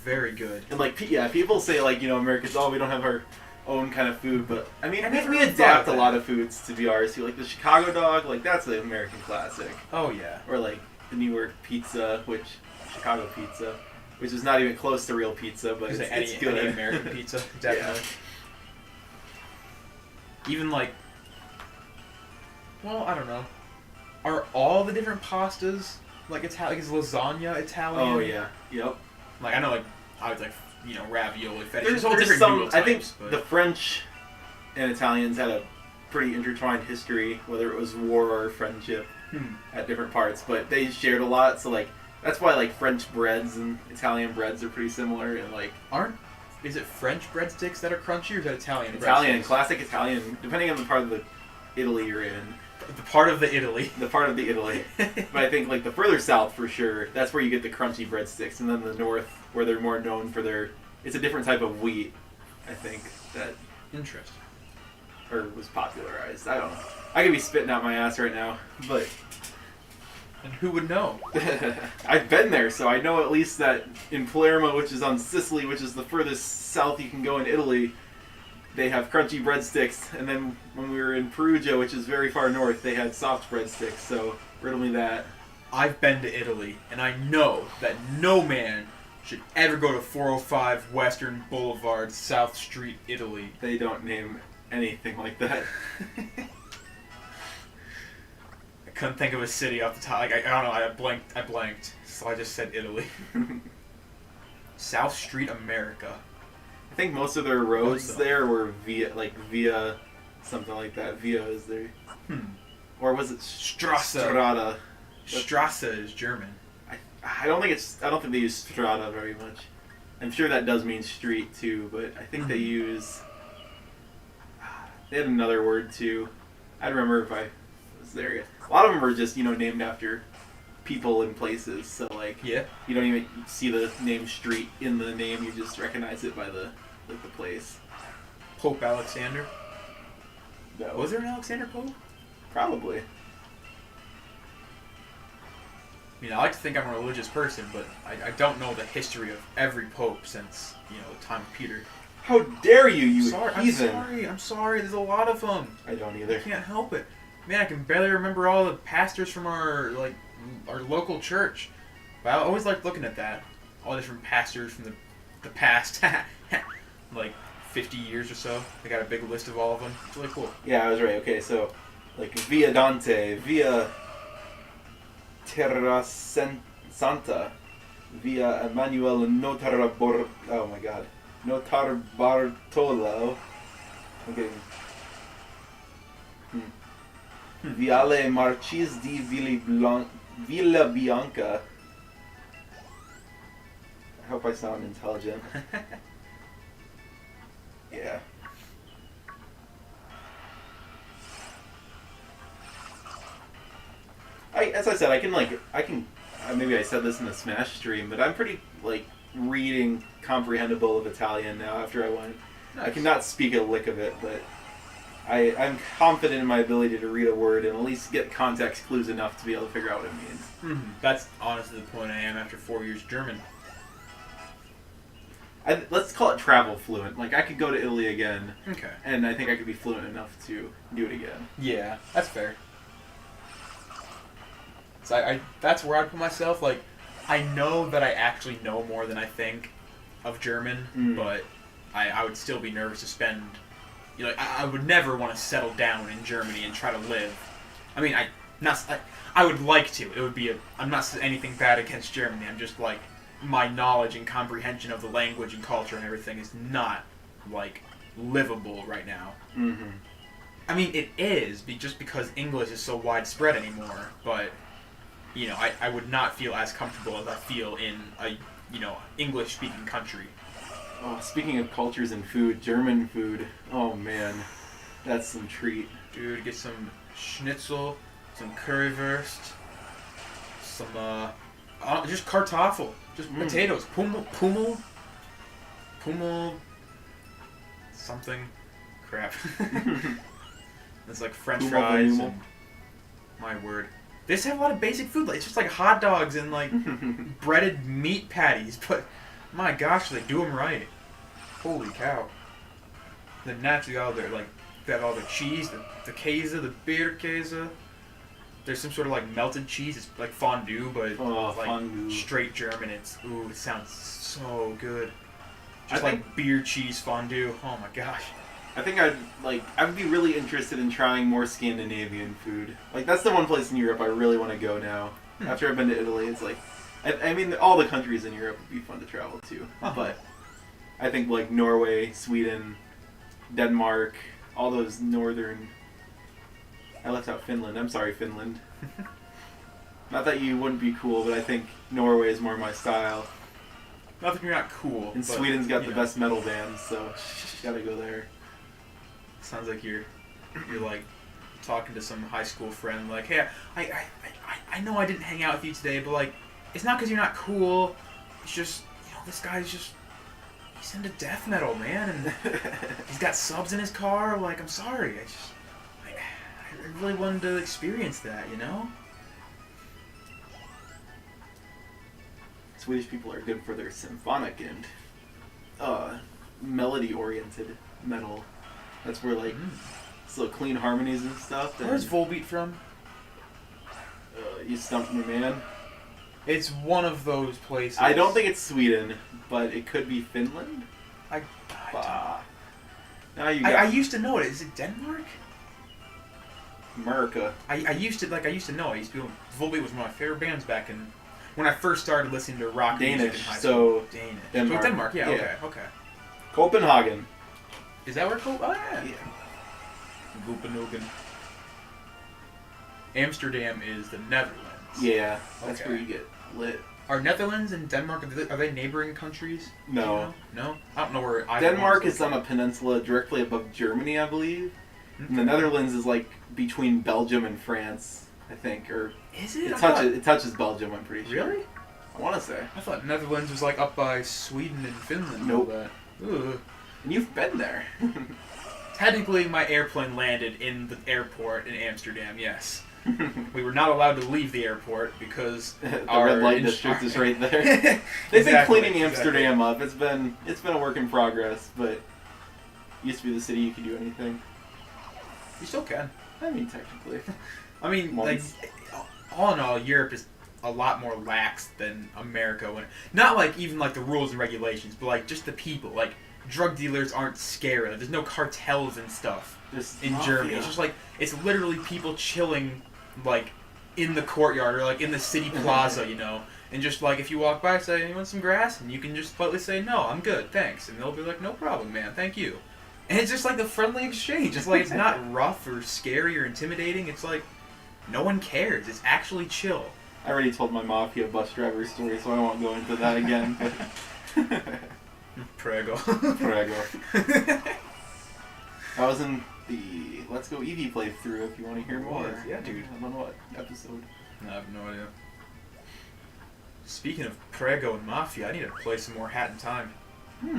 Very good. And, like, people say, like, Americans, we don't have our own kind of food, but, I mean, we really adapt a lot of foods to be ours, too. Like, the Chicago dog, like, that's an American classic. Oh, yeah. Or, like, the New York pizza, Chicago pizza, which is not even close to real pizza, but it's good. Any American pizza, definitely. Yeah. Even, like, well, I don't know. Are all the different pastas, like, is lasagna Italian? Oh, yeah. Yep. Like, I know, like, I was like, ravioli, fettuccine. There's different some. noodle I think types, but the French and Italians had a pretty intertwined history, whether it was war or friendship at different parts. But they shared a lot, so like that's why like French breads and Italian breads are pretty similar. And like is it French breadsticks that are crunchy, or is that Italian? Italian, classic Italian, depending on the part of the Italy you're in. The part of the Italy. The part of the Italy. But I think like the further south for sure, that's where you get the crunchy breadsticks, and then the north where they're more known for it's a different type of wheat, I think, that interesting. Or was popularized. I don't know. I could be spitting out my ass right now, but and who would know? I've been there, so I know at least that in Palermo, which is on Sicily, which is the furthest south you can go in Italy, they have crunchy breadsticks, and then when we were in Perugia, which is very far north, they had soft breadsticks, so riddle me that. I've been to Italy, and I know that no man should ever go to 405 Western Boulevard, South Street, Italy. They don't name anything like that. I couldn't think of a city off the top. Like, I don't know, I blanked, so I just said Italy. South Street, America. I think most of their roads there were via something like that. Via is there. Or was it Strasse? Strada. Strasse is German. I don't think they use strada very much. I'm sure that does mean street too, but I think they use. They had another word too. I don't remember if I was there yet. A lot of them are just named after people and places. So like, Yeah. you don't even see the name street in the name. You just recognize it by the place. Pope Alexander. No. Was there an Alexander Pope? Probably. I mean, I like to think I'm a religious person, but I don't know the history of every pope since, the time of Peter. How dare you, you heathen! I'm sorry. There's a lot of them. I don't I either. can't help it. Man, I can barely remember all the pastors from our local church. But I always like looking at that. All the different pastors from the past, like 50 years or so. They got a big list of all of them. It's really cool. Yeah, I was right. Okay, so like Via Dante, Via Terra Santa, Via Emmanuel Notar Bartolo. I'm getting. Viale Marchese di Villa Bianca. I hope I sound intelligent. Yeah. As I said, I can maybe I said this in the Smash stream, but I'm pretty reading comprehensible of Italian now after I went. Nice. I cannot speak a lick of it, but I'm confident in my ability to read a word and at least get context clues enough to be able to figure out what it means. Mm-hmm. That's honestly the point I am after 4 years German. Let's call it travel fluent. I could go to Italy again, Okay. and I think I could be fluent enough to do it again. Yeah, that's fair. So that's where I'd put myself. I know that I actually know more than I think of German, but I would still be nervous to spend. I would never want to settle down in Germany and try to live. I mean, I would like to. It would be I'm not saying anything bad against Germany. I'm just my knowledge and comprehension of the language and culture and everything is not livable right now. Mm-hmm. I mean, it is just because English is so widespread anymore, but I would not feel as comfortable as I feel in a English-speaking country. Oh, speaking of cultures and food, German food. Oh man, that's some treat. Dude, get some schnitzel, some currywurst, some just Kartoffel, just potatoes, Pummel, something, crap. It's French fries. And, my word. They just have a lot of basic food. It's just hot dogs and breaded meat patties, but my gosh, they do them right. Holy cow. Then naturally they have all the cheese, the Käse, the Bierkäse. There's some sort of melted cheese. It's fondue, but fondue. Straight German. It sounds so good. Just beer cheese fondue. Oh my gosh. I think I would be really interested in trying more Scandinavian food. That's the one place in Europe I really want to go now. After I've been to Italy, it's I mean, all the countries in Europe would be fun to travel to. Uh-huh. But I think Norway, Sweden, Denmark, all those northern... I left out Finland. I'm sorry, Finland. Not that you wouldn't be cool, but I think Norway is more my style. Not that you're not cool. And but, Sweden's got the best metal bands, so gotta go there. Sounds like you're talking to some high school friend, hey, I know I didn't hang out with you today, but it's not because you're not cool. It's just this guy's just he's into death metal, man, and he's got subs in his car. I'm sorry, I really wanted to experience that, Swedish people are good for their symphonic and melody-oriented metal. That's where so clean harmonies and stuff. Where's Volbeat from? You stumped me, man. It's one of those places. I don't think it's Sweden, but it could be Finland. Now you got I used to know it. Is it Denmark? America. I used to know. Volbeat was one of my favorite bands back in when I first started listening to rock music in high school. Danish. Denmark. So Denmark, yeah. Okay. Copenhagen. Is that where Oh, yeah. Yeah. Copenhagen. Amsterdam is the Netherlands. Yeah, that's Okay. where you get lit. Are Netherlands and Denmark, are they neighboring countries? No. Do you know? No? I don't know where either Denmark one's is on a located. peninsula directly above Germany, I believe. Okay. And the Netherlands is between Belgium and France. I think, or Is it? it touches Belgium. I'm pretty sure. Really? I want to say. I thought Netherlands was like up by Sweden and Finland. Nope. Ugh. And you've been there. Technically, my airplane landed in the airport in Amsterdam. Yes. We were not allowed to leave the airport because The our red light district is right there. They've been cleaning Amsterdam up. It's been a work in progress, but it used to be the city you could do anything. You still can. I mean, technically. I mean, Once. like, all in all, Europe is a lot more lax than America. When not like even like the rules and regulations, but like just the people. Like drug dealers aren't scary. Like, there's no cartels and stuff Just in mafia. Germany. It's just like it's literally people chilling like in the courtyard or like in the city plaza, you know. And just like if you walk by, say, "You want some grass?" and you can just politely say, "No, I'm good, thanks," and they'll be like, "No problem, man, thank you." And it's just like the friendly exchange. It's like it's not rough or scary or intimidating. It's like no one cares. It's actually chill. I already told my mafia bus driver story, so I won't go into that again. But Prego. Prego. I was in the Let's Go Eevee playthrough if you want to hear more. Yeah, dude. I don't know what episode. I have no idea. Speaking of Prego and Mafia, I need to play some more Hat in Time.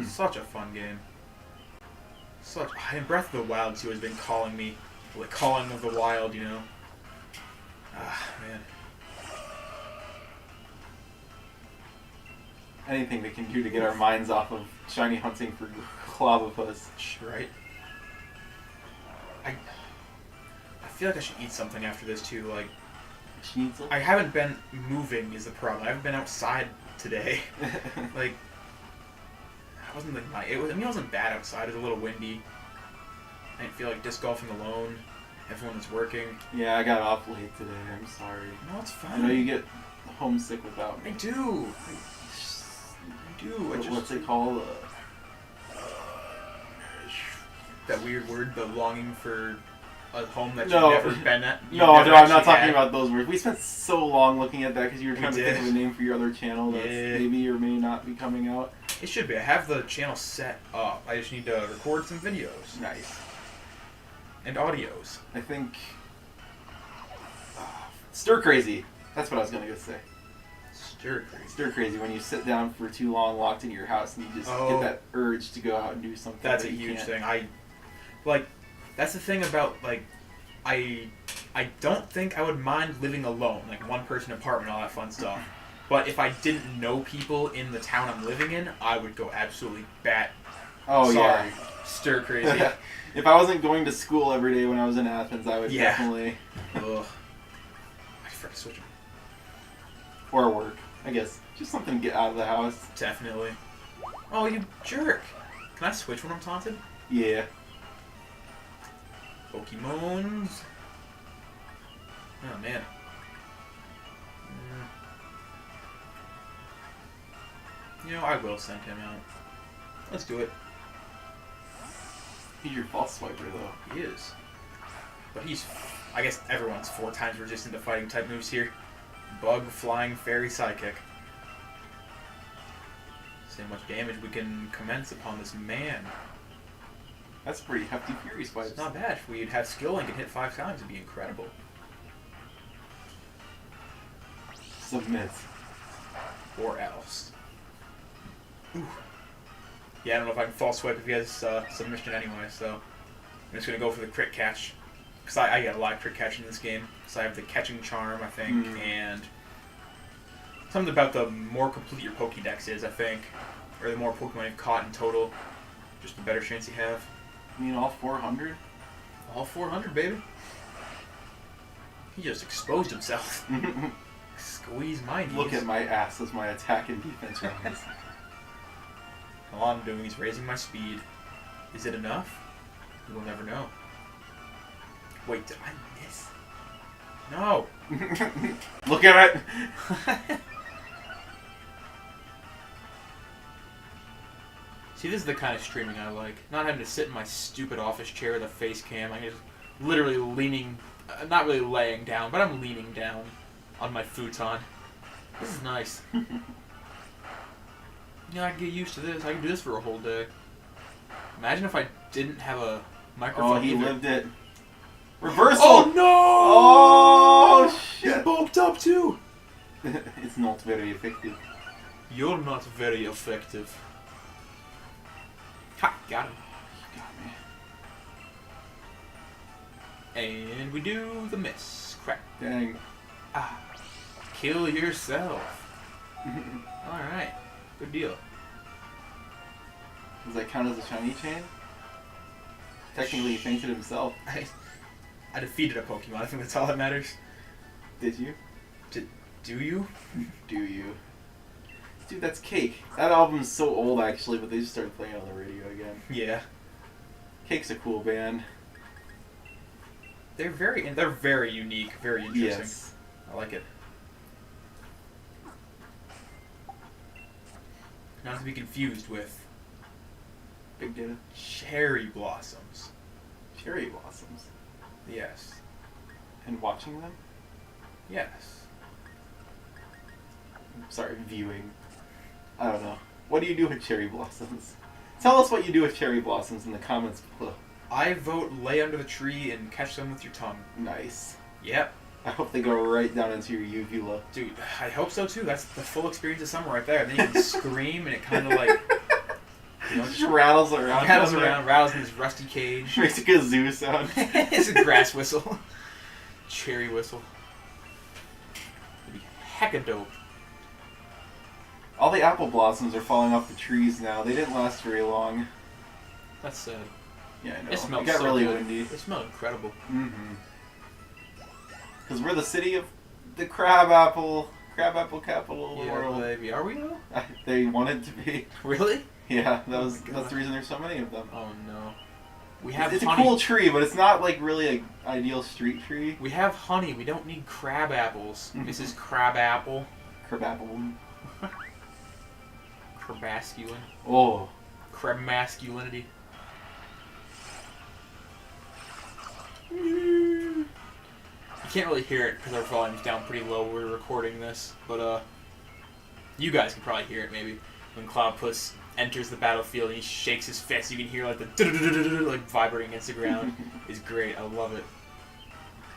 Such a fun game. And Breath of the Wild too has been calling me, like Calling of the Wild, you know. Ah, man. Anything we can do to get our minds off of shiny hunting for Clobbopus. Right. I feel like I should eat something after this too. Like, Schnitzel? I haven't been moving is the problem. I haven't been outside today. Like, I wasn't like it wasn't bad outside. It was a little windy. I didn't feel like disc golfing alone. Everyone was working. Yeah, I got off late today. I'm sorry. No, it's I fine. know you get homesick without me. I do. I do. What's it called? That weird word, the longing for a home that No. you've never been at. No, I'm not talking about those words. We spent so long looking at that because you were trying to did. think of a name for your other channel that's Yeah. maybe or may not be coming out. It should be. I have the channel set up. I just need to record some videos. Nice. And audios. I think... Stir crazy. That's what I was going to say. Stir crazy. Stir crazy when you sit down for too long locked in your house and you just get that urge to go out and do something. That's a that you huge can't. thing. That's the thing about, like, I don't think I would mind living alone, like one person apartment, all that fun stuff. But if I didn't know people in the town I'm living in, I would go absolutely bat. Oh, sorry. yeah. Stir crazy. If I wasn't going to school every day when I was in Athens, I would definitely... Ugh. I forgot to switch them. Or work, I guess. Just something to get out of the house. Definitely. Oh, you jerk. Can I switch when I'm taunted? Yeah. Pokemons. Oh, man. You know, I will send him out. Let's do it. He's your false swiper, though. He is. But he's... I guess everyone's 4 times resistant to fighting type moves here. Bug, Flying, Fairy, Psychic. See how much damage we can commence upon this man. That's pretty hefty Fury Spikes. It's not bad. If we'd have skill and could hit 5 times, it'd be incredible. Submit. Or else. Ooh. Yeah, I don't know if I can false swipe if he has submission anyway, so I'm just going to go for the crit catch. Because I get a lot of crit catch in this game. So I have the catching charm, I think, and something about the more complete your Pokédex is, I think. Or the more Pokemon you've caught in total, just the better chance you have. You mean all 400? All 400, baby. He just exposed himself. Squeeze my knees. Look at my ass as my attack and defense runs. All I'm doing is raising my speed. Is it enough? We'll never know. Wait, did I miss? No! Look at it! See, this is the kind of streaming I like. Not having to sit in my stupid office chair with a face cam. I'm just literally leaning, not really laying down, but I'm leaning down on my futon. This is nice. Yeah, I can get used to this. I can do this for a whole day. Imagine if I didn't have a microphone. Oh, he either. lived it. Reversal! Oh, no! Oh, get bulked up too. It's not very effective. You're not very effective. Ha! Got him. You got me. And we do the miss. Crap. Dang. Ah. Kill yourself. Alright. Good deal. Does that count as a shiny chain? Technically, he fainted himself. I defeated a Pokemon. I think that's all that matters. Did you? Do you? Do you? Dude, that's Cake. That album's so old, actually, but they just started playing it on the radio again. Yeah. Cake's a cool band. They're very unique, very interesting. Yes. I like it. Not to be confused with Big Data. cherry blossoms. Cherry blossoms. Yes. And watching them? Yes. Sorry, viewing. I don't know. What do you do with cherry blossoms? Tell us what you do with cherry blossoms in the comments below. I vote lay under the tree and catch them with your tongue. Nice. Yep. I hope they go right down into your uvula. Dude, I hope so too. That's the full experience of summer right there. Then you can scream and it kind of like, you know, Just rattles around. rattles around, rattles in this rusty cage. Makes a kazoo sound. It's a grass whistle. Cherry whistle. It'd be hecka dope. All the apple blossoms are falling off the trees now. They didn't last very long. That's sad. Yeah, I know. It smells got so really good. windy. They smell incredible. Mm-hmm. Because we're the city of the crabapple capital of the Yeah, world. baby. Are we though? They wanted to be. Really? Yeah, Oh that's my God. the reason there's so many of them. Oh no. We have It's a honey. cool tree, but it's not like really an ideal street tree. We have honey. We don't need crab apples. Mhm. Mrs. Crabapple. Crabapple. Crabasculine. Oh. Crab masculinity. You can't really hear it because our volume's down pretty low when we're recording this, but you guys can probably hear it maybe. When Clobbopus enters the battlefield and he shakes his fist, you can hear like the like vibrating against the ground. It's great. I love it.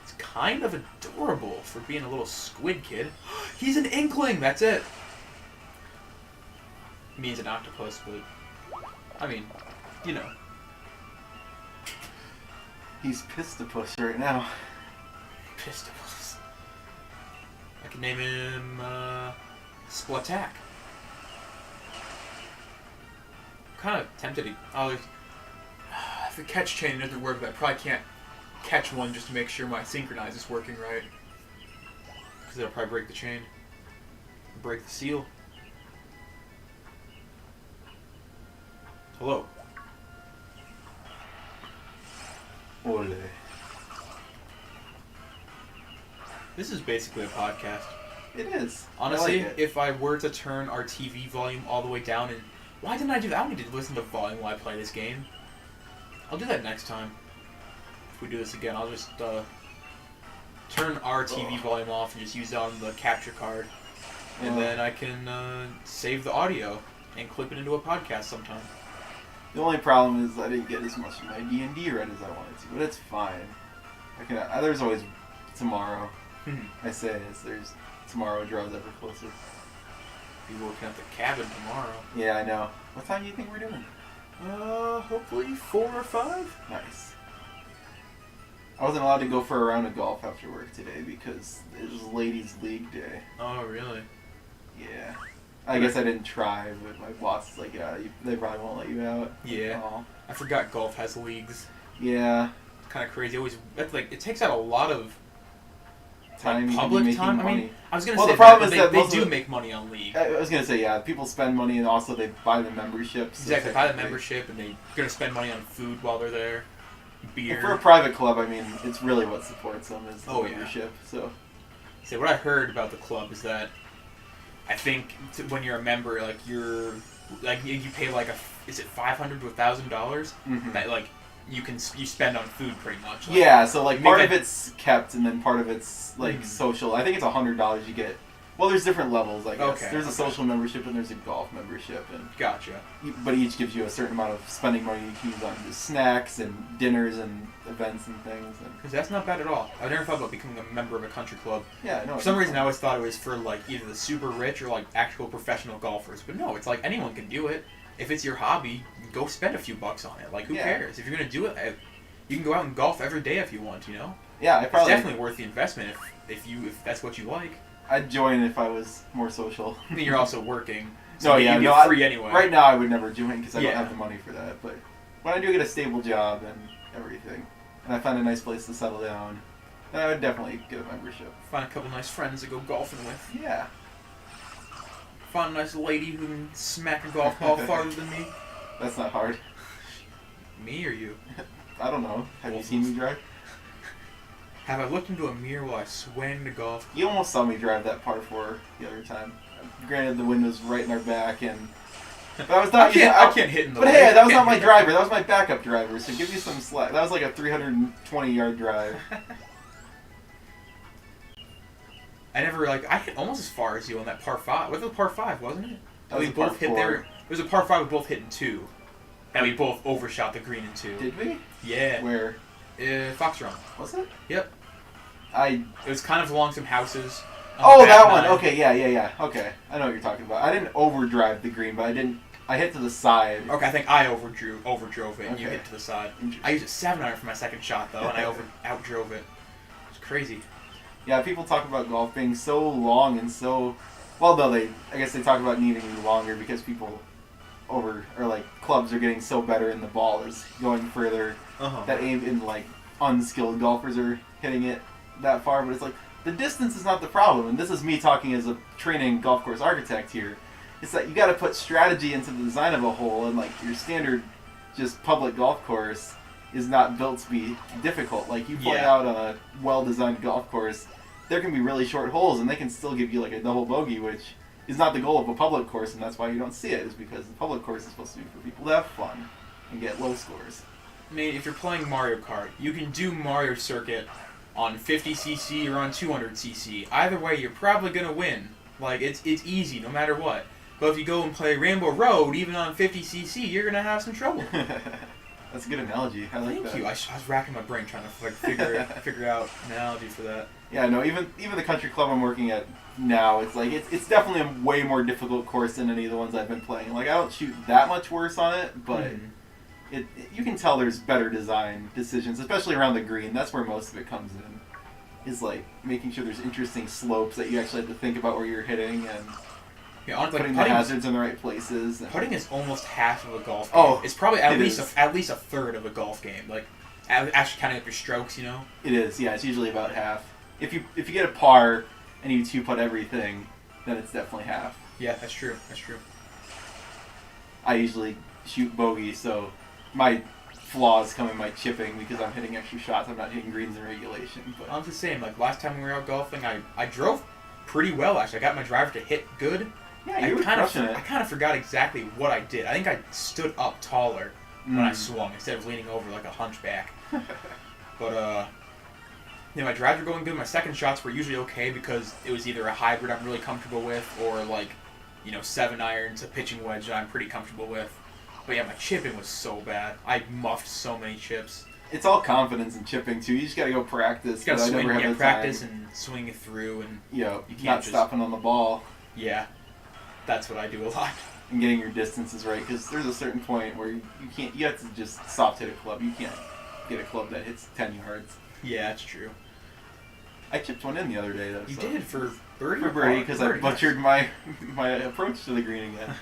It's kind of adorable for being a little squid kid. He's an inkling. That's it. Means an octopus, but I mean, you know. He's Pistopus right now. Pistopus. I can name him Splatak. Kind of tempted to. If the catch chain doesn't work, but I probably can't catch one just to make sure my synchronize is working right. Because it'll probably break the chain. Break the seal. Hello. Ole. This is basically a podcast. It is. Honestly, I like it. if I were to turn our TV volume all the way down and... Why didn't I do that? I don't need to listen to volume while I play this game. I'll do that next time. If we do this again, I'll just turn our TV volume off and just use it on the capture card. And then I can save the audio and clip it into a podcast sometime. The only problem is I didn't get as much of my D&D read as I wanted to, but it's fine. I can. There's always tomorrow. I say as there's tomorrow draws ever closer. Be working at the cabin tomorrow. Yeah, I know. What time do you think we're doing? Hopefully 4 or 5. Nice. I wasn't allowed to go for a round of golf after work today because it was ladies' league day. Oh, really? Yeah. I guess I didn't try, but my boss is like, yeah, they probably won't let you out. Yeah. Oh. I forgot golf has leagues. Yeah. It's kind of crazy. It takes out a lot of Time, like, you public can be making time. money. I mean, I was gonna Well, say the problem that, is that they most do of the- make money on league. I was gonna say, yeah, people spend money and also they buy the memberships. so Exactly, buy the technically- membership and they're gonna spend money on food while they're there. Beer. And for a private club, I mean, it's really what supports them is the Oh, yeah. membership. So See, what I heard about the club is that I think when you're a member, like you pay like is it $500 to $1,000 Mhm. that like you spend on food pretty much. Like, yeah, so like you part make of it's kept and then part of it's like social. I think it's $100 you get Well, there's different levels, I guess. Okay, There's a okay. social membership and there's a golf membership, and Gotcha. but each gives you a certain amount of spending money you can use on just snacks and dinners and events and things. And Because that's not bad at all. I've never thought about becoming a member of a country club. yeah, I know. For some reason, I always thought it was for like either the super rich or like actual professional golfers. But no, it's like anyone can do it. If it's your hobby, go spend a few bucks on it. Like, who Yeah. cares? If you're gonna do it, you can go out and golf every day if you want. You know, Yeah, I it's probably. definitely worth the investment if that's what you like. I'd join if I was more social. I mean, you're also working, so No, yeah, you'd be no, free anyway. Right now, I would never join because I Yeah. don't have the money for that. But when I do get a stable job and everything, and I find a nice place to settle down, then I would definitely get a membership. Find a couple nice friends to go golfing with. Yeah. Find a nice lady who can smack a golf ball farther than me. That's not hard. Me or you? I don't know. Have you seen me drive? Have I looked into a mirror while I swang the golf? You almost saw me drive that par 4 the other time. Granted, the wind was right in our back, and but I was not. I can't hit in the But way. hey, that was Can't not my hit driver. That was my backup driver. So give you some slack. That was like a 320-yard drive. I never I hit almost as far as you on that par 5. Was it a par 5, wasn't it? That was a par 4. It was a par 5 we both hit in 2. And we both overshot the green in 2. Did we? Yeah. Where? Fox Run. Was it? Yep. I. It was kind of along some houses. Oh, that one. Okay, yeah. Okay, I know what you're talking about. I didn't overdrive the green, but I hit to the side. Okay, I think I overdrove it, and you Okay. hit to the side. I used a 7-iron for my second shot though, and I outdrove it. It's crazy. Yeah, people talk about golf being so long and so. Well, though I guess they talk about needing to be longer because people clubs are getting so better and the ball is going further. That aim in unskilled golfers are hitting it that far, but it's like the distance is not the problem. And this is me talking as a training golf course architect here. It's that you got to put strategy into the design of a hole, and your standard just public golf course is not built to be difficult. Like you play out on a well-designed golf course, there can be really short holes, and they can still give you a double bogey, which is not the goal of a public course, and that's why you don't see it. Is because the public course is supposed to be for people to have fun and get low scores. I mean, if you're playing Mario Kart, you can do Mario Circuit on 50cc or on 200cc. Either way, you're probably gonna win. It's easy no matter what. But if you go and play Rainbow Road, even on 50cc, you're gonna have some trouble. That's a good analogy. I like that. Thank you. I was racking my brain trying to figure out an analogy for that. Yeah, no. Even the country club I'm working at now, it's definitely a way more difficult course than any of the ones I've been playing. I don't shoot that much worse on it, but you can tell there's better design decisions, especially around the green. That's where most of it comes in. Is making sure there's interesting slopes that you actually have to think about where you're hitting and. Yeah, honestly, putting the hazards in the right places. Putting is almost half of a golf game. Oh, it's probably at least a third of a golf game. Actually counting up your strokes, you know. It is, yeah. It's usually about half. If you get a par and you 2-putt everything, then it's definitely half. Yeah, that's true. That's true. I usually shoot bogey, so my flaws come in my chipping because I'm hitting extra shots. I'm not hitting greens in regulation. But I'm just saying, last time we were out golfing, I drove pretty well. Actually, I got my driver to hit good. Yeah, you were crushing it. I kind of forgot exactly what I did. I think I stood up taller when I swung instead of leaning over like a hunchback. But my drives were going good. My second shots were usually okay because it was either a hybrid I'm really comfortable with or 7-iron to pitching wedge that I'm pretty comfortable with. But yeah, my chipping was so bad. I muffed so many chips. It's all confidence in chipping too. You just gotta go practice. You gotta swing, and practice and swing it through, and you can't not stopping on the ball. Yeah, that's what I do a lot. And getting your distances right, because there's a certain point where you can't. You have to just soft hit a club. You can't get a club that hits 10 yards. Yeah, that's true. I chipped one in the other day though. You did for birdie. For birdie, because I butchered my approach to the green again.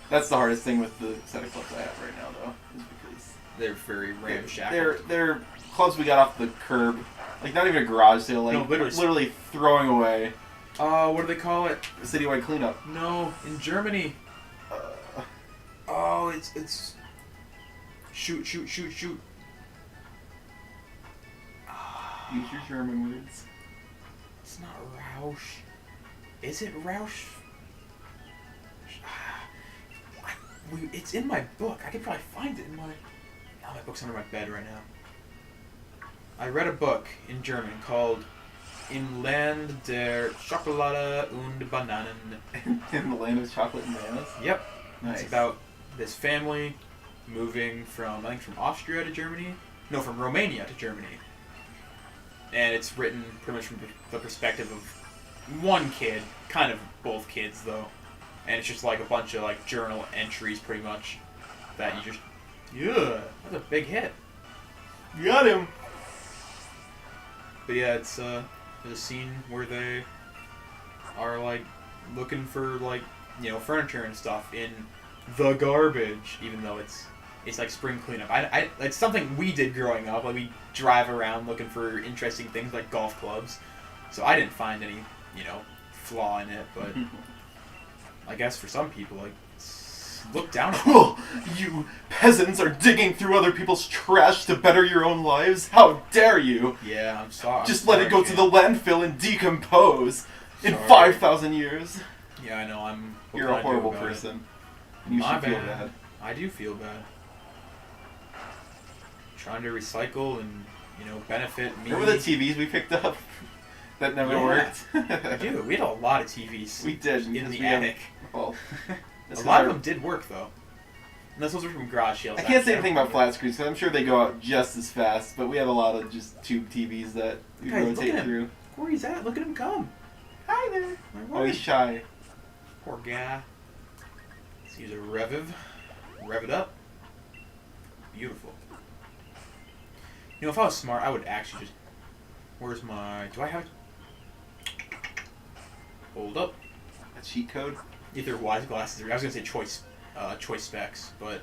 That's the hardest thing with the set of clubs I have right now, though, is because they're very ramshackle. They're clubs we got off the curb, not even a garage sale, no, literally throwing away. What do they call it? A citywide cleanup. No, in Germany. It's shoot. Use your German words. It's not Rausch. Is it Rausch? It's in my book. I could probably find it in my... Oh, my book's under my bed right now. I read a book in German called In Land der Schokolade und Bananen. In the land of chocolate and bananas. Yep. Nice. It's about this family moving from, I think, from Austria to Germany. No, from Romania to Germany. And it's written pretty much from the perspective of one kid, kind of both kids though. And it's just like a bunch of like journal entries pretty much that you just, yeah, that's a big hit. You got him. But yeah, it's there's a scene where they are like looking for like, you know, furniture and stuff in the garbage, even though it's like spring cleanup. It's something we did growing up. Like, we drive around looking for interesting things like golf clubs. So I didn't find any, you know, flaw in it. But I guess for some people, like, look down at Oh, you peasants are digging through other people's trash to better your own lives? How dare you? Yeah, I'm sorry. Just let it go to the landfill and decompose in Sorry. 5,000 years. Yeah, I know. What You're can a I do horrible about it? person. You My should feel bad. bad. I do feel bad. Trying to recycle and, you know, benefit me. Remember the TVs we picked up that never Yeah. worked? I do. We had a lot of TVs. We did. In because the we have- attic. Well, A lot of them did work though. Unless those were from garage sales. I can't say anything about flat screens because I'm sure they go out just as fast, but we had a lot of just tube TVs that we Guys, look rotate at him. through. Where he's at? Look at him come. Hi there. Oh, he's shy. Poor guy. Let's use a rev it up. Beautiful. You know, if I was smart, I would actually just... Where's my... Do I have... Hold up. A cheat code? Either wise glasses or... I was going to say choice specs, but...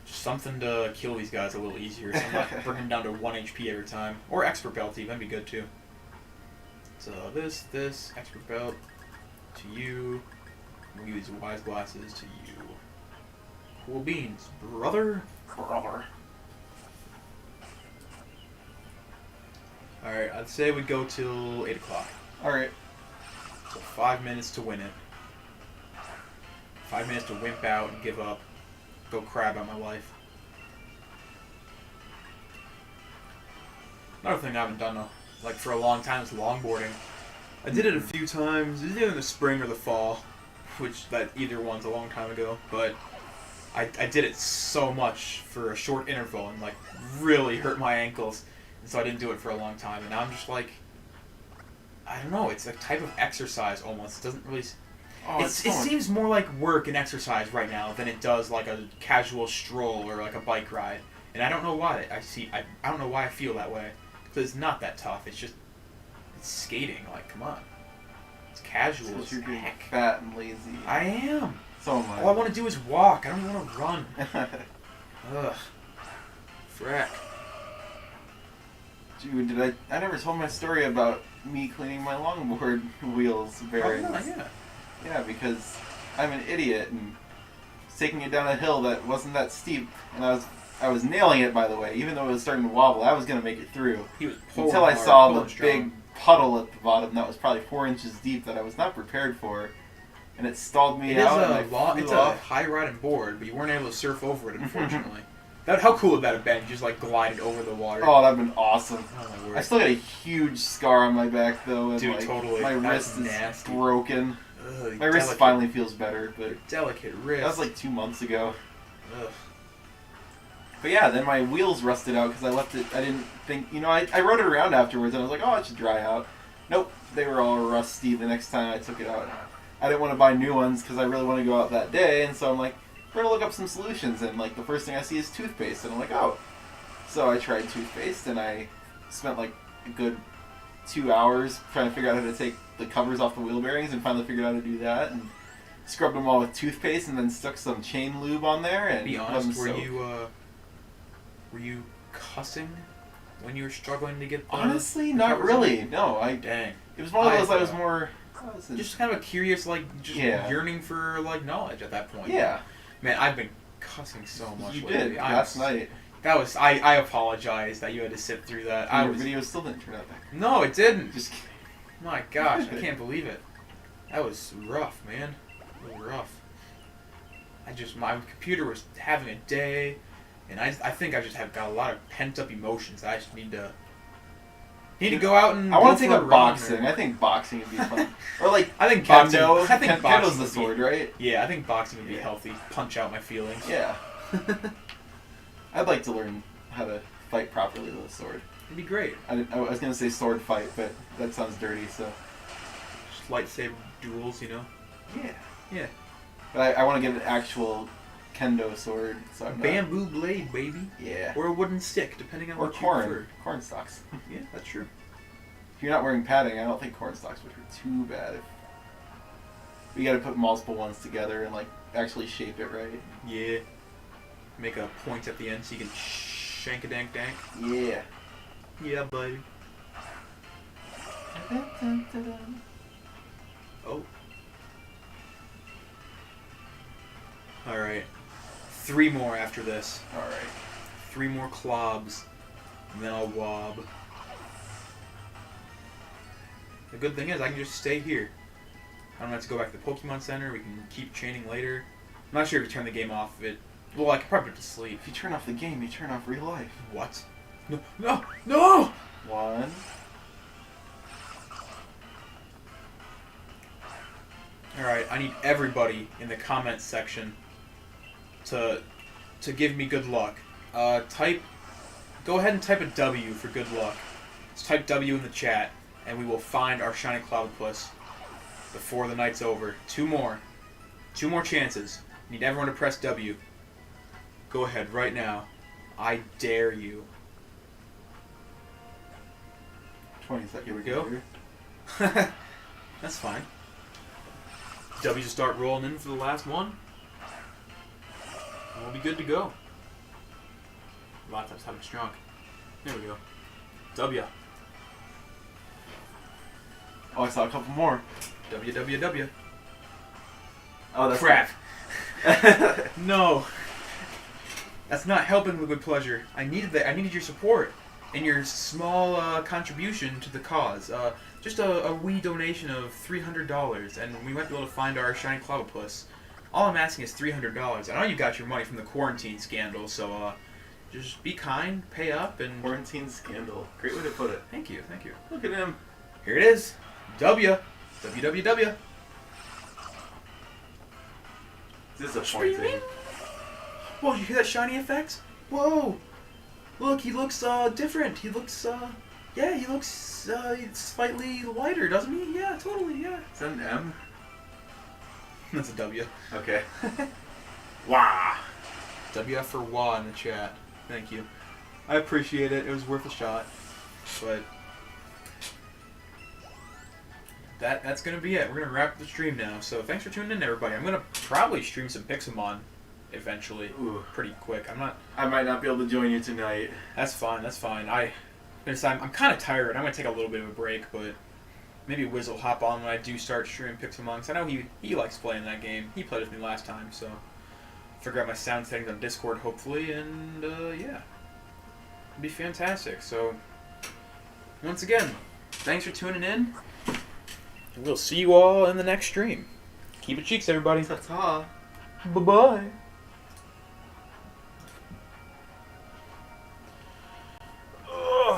Just something to kill these guys a little easier. So I'm not bringing them down to 1 HP every time. Or expert belt even, that'd be good too. So this, expert belt to you. We'll use wise glasses to you. Cool beans, brother. Alright, I'd say we go till 8 o'clock. Alright. So 5 minutes to win it. 5 minutes to wimp out and give up. Go cry about my life. Another thing I haven't done like for a long time is longboarding. I did it a few times, either in the spring or the fall, which that either one's a long time ago, but I did it so much for a short interval and like really hurt my ankles, and so I didn't do it for a long time, and now I'm just like, I don't know, it's a type of exercise almost. It doesn't really... Oh, it seems more like work and exercise right now than it does like a casual stroll or like a bike ride, and I don't know why. I don't know why I feel that way, because it's not that tough. It's just skating. Like, come on, it's casual as You're getting heck. fat and lazy. I am. So am I. All I want to do is walk. I don't even want to run. Ugh. Frack. Dude, I never told my story about me cleaning my longboard wheels bearings. Oh, yeah. Yeah, because I'm an idiot and taking it down a hill that wasn't that steep, and I was nailing it, by the way, even though it was starting to wobble. I was gonna make it through He was pulling until I hard, saw pulling the strong. big puddle at the bottom that was probably 4 inches deep that I was not prepared for, and it stalled me It is out. and I it's flew a off. high riding board, but you weren't able to surf over it, unfortunately. How cool would that have been? Just like glided over the water. Oh, that'd been awesome. Oh, my word. I still got a huge scar on my back though, and Dude, like totally. my That's wrist is nasty. broken. Ugh, My wrist delicate- finally feels better, but Delicate wrist. that was like 2 months ago. Ugh. But yeah, then my wheels rusted out because I left it. I didn't think, I rode it around afterwards and I was like, oh, it should dry out. Nope, they were all rusty the next time I took it out. I didn't want to buy new ones because I really want to go out that day, and so I'm like, we're gonna look up some solutions, and like the first thing I see is toothpaste, and I'm like, oh. So I tried toothpaste, and I spent like a good 2 hours trying to figure out how to take the covers off the wheel bearings, and finally figured out how to do that, and scrubbed them all with toothpaste, and then stuck some chain lube on there, and Be let honest, them were you cussing when you were struggling to get the Honestly, the not covers really. on? No, Dang. it was one of those I was thought- more... Just kind of a curious, like, just Yeah. yearning for, like, knowledge at that point. Yeah, Man, I've been cussing so much you lately. did last night. That was, I apologize that you had to sit through that. Your video still didn't turn out that good. No, it didn't. Just kidding. My gosh, I can't believe it. That was rough, man. It was rough. My computer was having a day, and I think I just have got a lot of pent up emotions that I just need to You need to go out and. I want go to take for up a run boxing. or- I think boxing would be fun. Or like I think boxing. kendo. I think boxing kendo's the would be- sword, right? Yeah, I think boxing would be healthy. Punch out my feelings. Yeah. I'd like to learn how to fight properly with a sword. It'd be great. I was gonna say sword fight, but that sounds dirty. So Just lightsaber duels, you know. yeah. Yeah. But I want to get an actual kendo sword. So I'm not- Bamboo blade, baby, Yeah. or a wooden stick, depending on Or what you corn. prefer. Corn stalks. Yeah, that's true. If you're not wearing padding, I don't think corn stalks would hurt too bad. We got to put multiple ones together and like actually shape it right. Yeah. Make a point at the end so you can shank a dank dank. Yeah. Yeah, buddy. Oh. Alright. 3 more after this. All right. 3 more clobs. And then I'll wob. The good thing is I can just stay here. I don't have to go back to the Pokemon Center. We can keep training later. I'm not sure if you turn the game off. Well, I could probably put it to sleep. If you turn off the game, you turn off real life. What? No! No! No! 1. Alright, I need everybody in the comments section to give me good luck. Go ahead and type a W for good luck. Just type W in the chat, and we will find our shiny Clobbopus before the night's over. 2 more. 2 more chances. Need everyone to press W. Go ahead right now. I dare you. 20 seconds. Here we go. That's fine. W just start rolling in for the last one. And we'll be good to go. Laptop's having strong. There we go. W. Oh, I saw a couple more. W. Oh, that's Crap. No. That's not helping with good pleasure. I needed that. I needed your support and your small contribution to the cause. Just a wee donation of $300, and we might be able to find our shiny Clobbopus. All I'm asking is $300. I know you got your money from the quarantine scandal, so just be kind, pay up, and Quarantine scandal. Great way to put it. Thank you, thank you. Look at him. Here it is. W. WWW. Disappointing. Whoa, you hear that shiny effect? Whoa! Look, he looks different. He looks yeah, he looks slightly lighter, doesn't he? Yeah, totally, yeah. Is that an M? That's a W. Okay. Wah. WF for wah in the chat. Thank you. I appreciate it. It was worth a shot. But that's gonna be it. We're gonna wrap the stream now. So thanks for tuning in, everybody. I'm gonna probably stream some Pixelmon eventually. Ooh. Pretty quick. I might not be able to join you tonight. That's fine. That's fine. I'm kind of tired. I'm gonna take a little bit of a break, but maybe Wiz will hop on when I do start streaming Pixelmon. 'Cause I know he likes playing that game. He played with me last time, so figure out my sound settings on Discord hopefully, and yeah, it'd be fantastic. So once again, thanks for tuning in. And we'll see you all in the next stream. Keep it cheeks, everybody. Ta-ta. Bye-bye.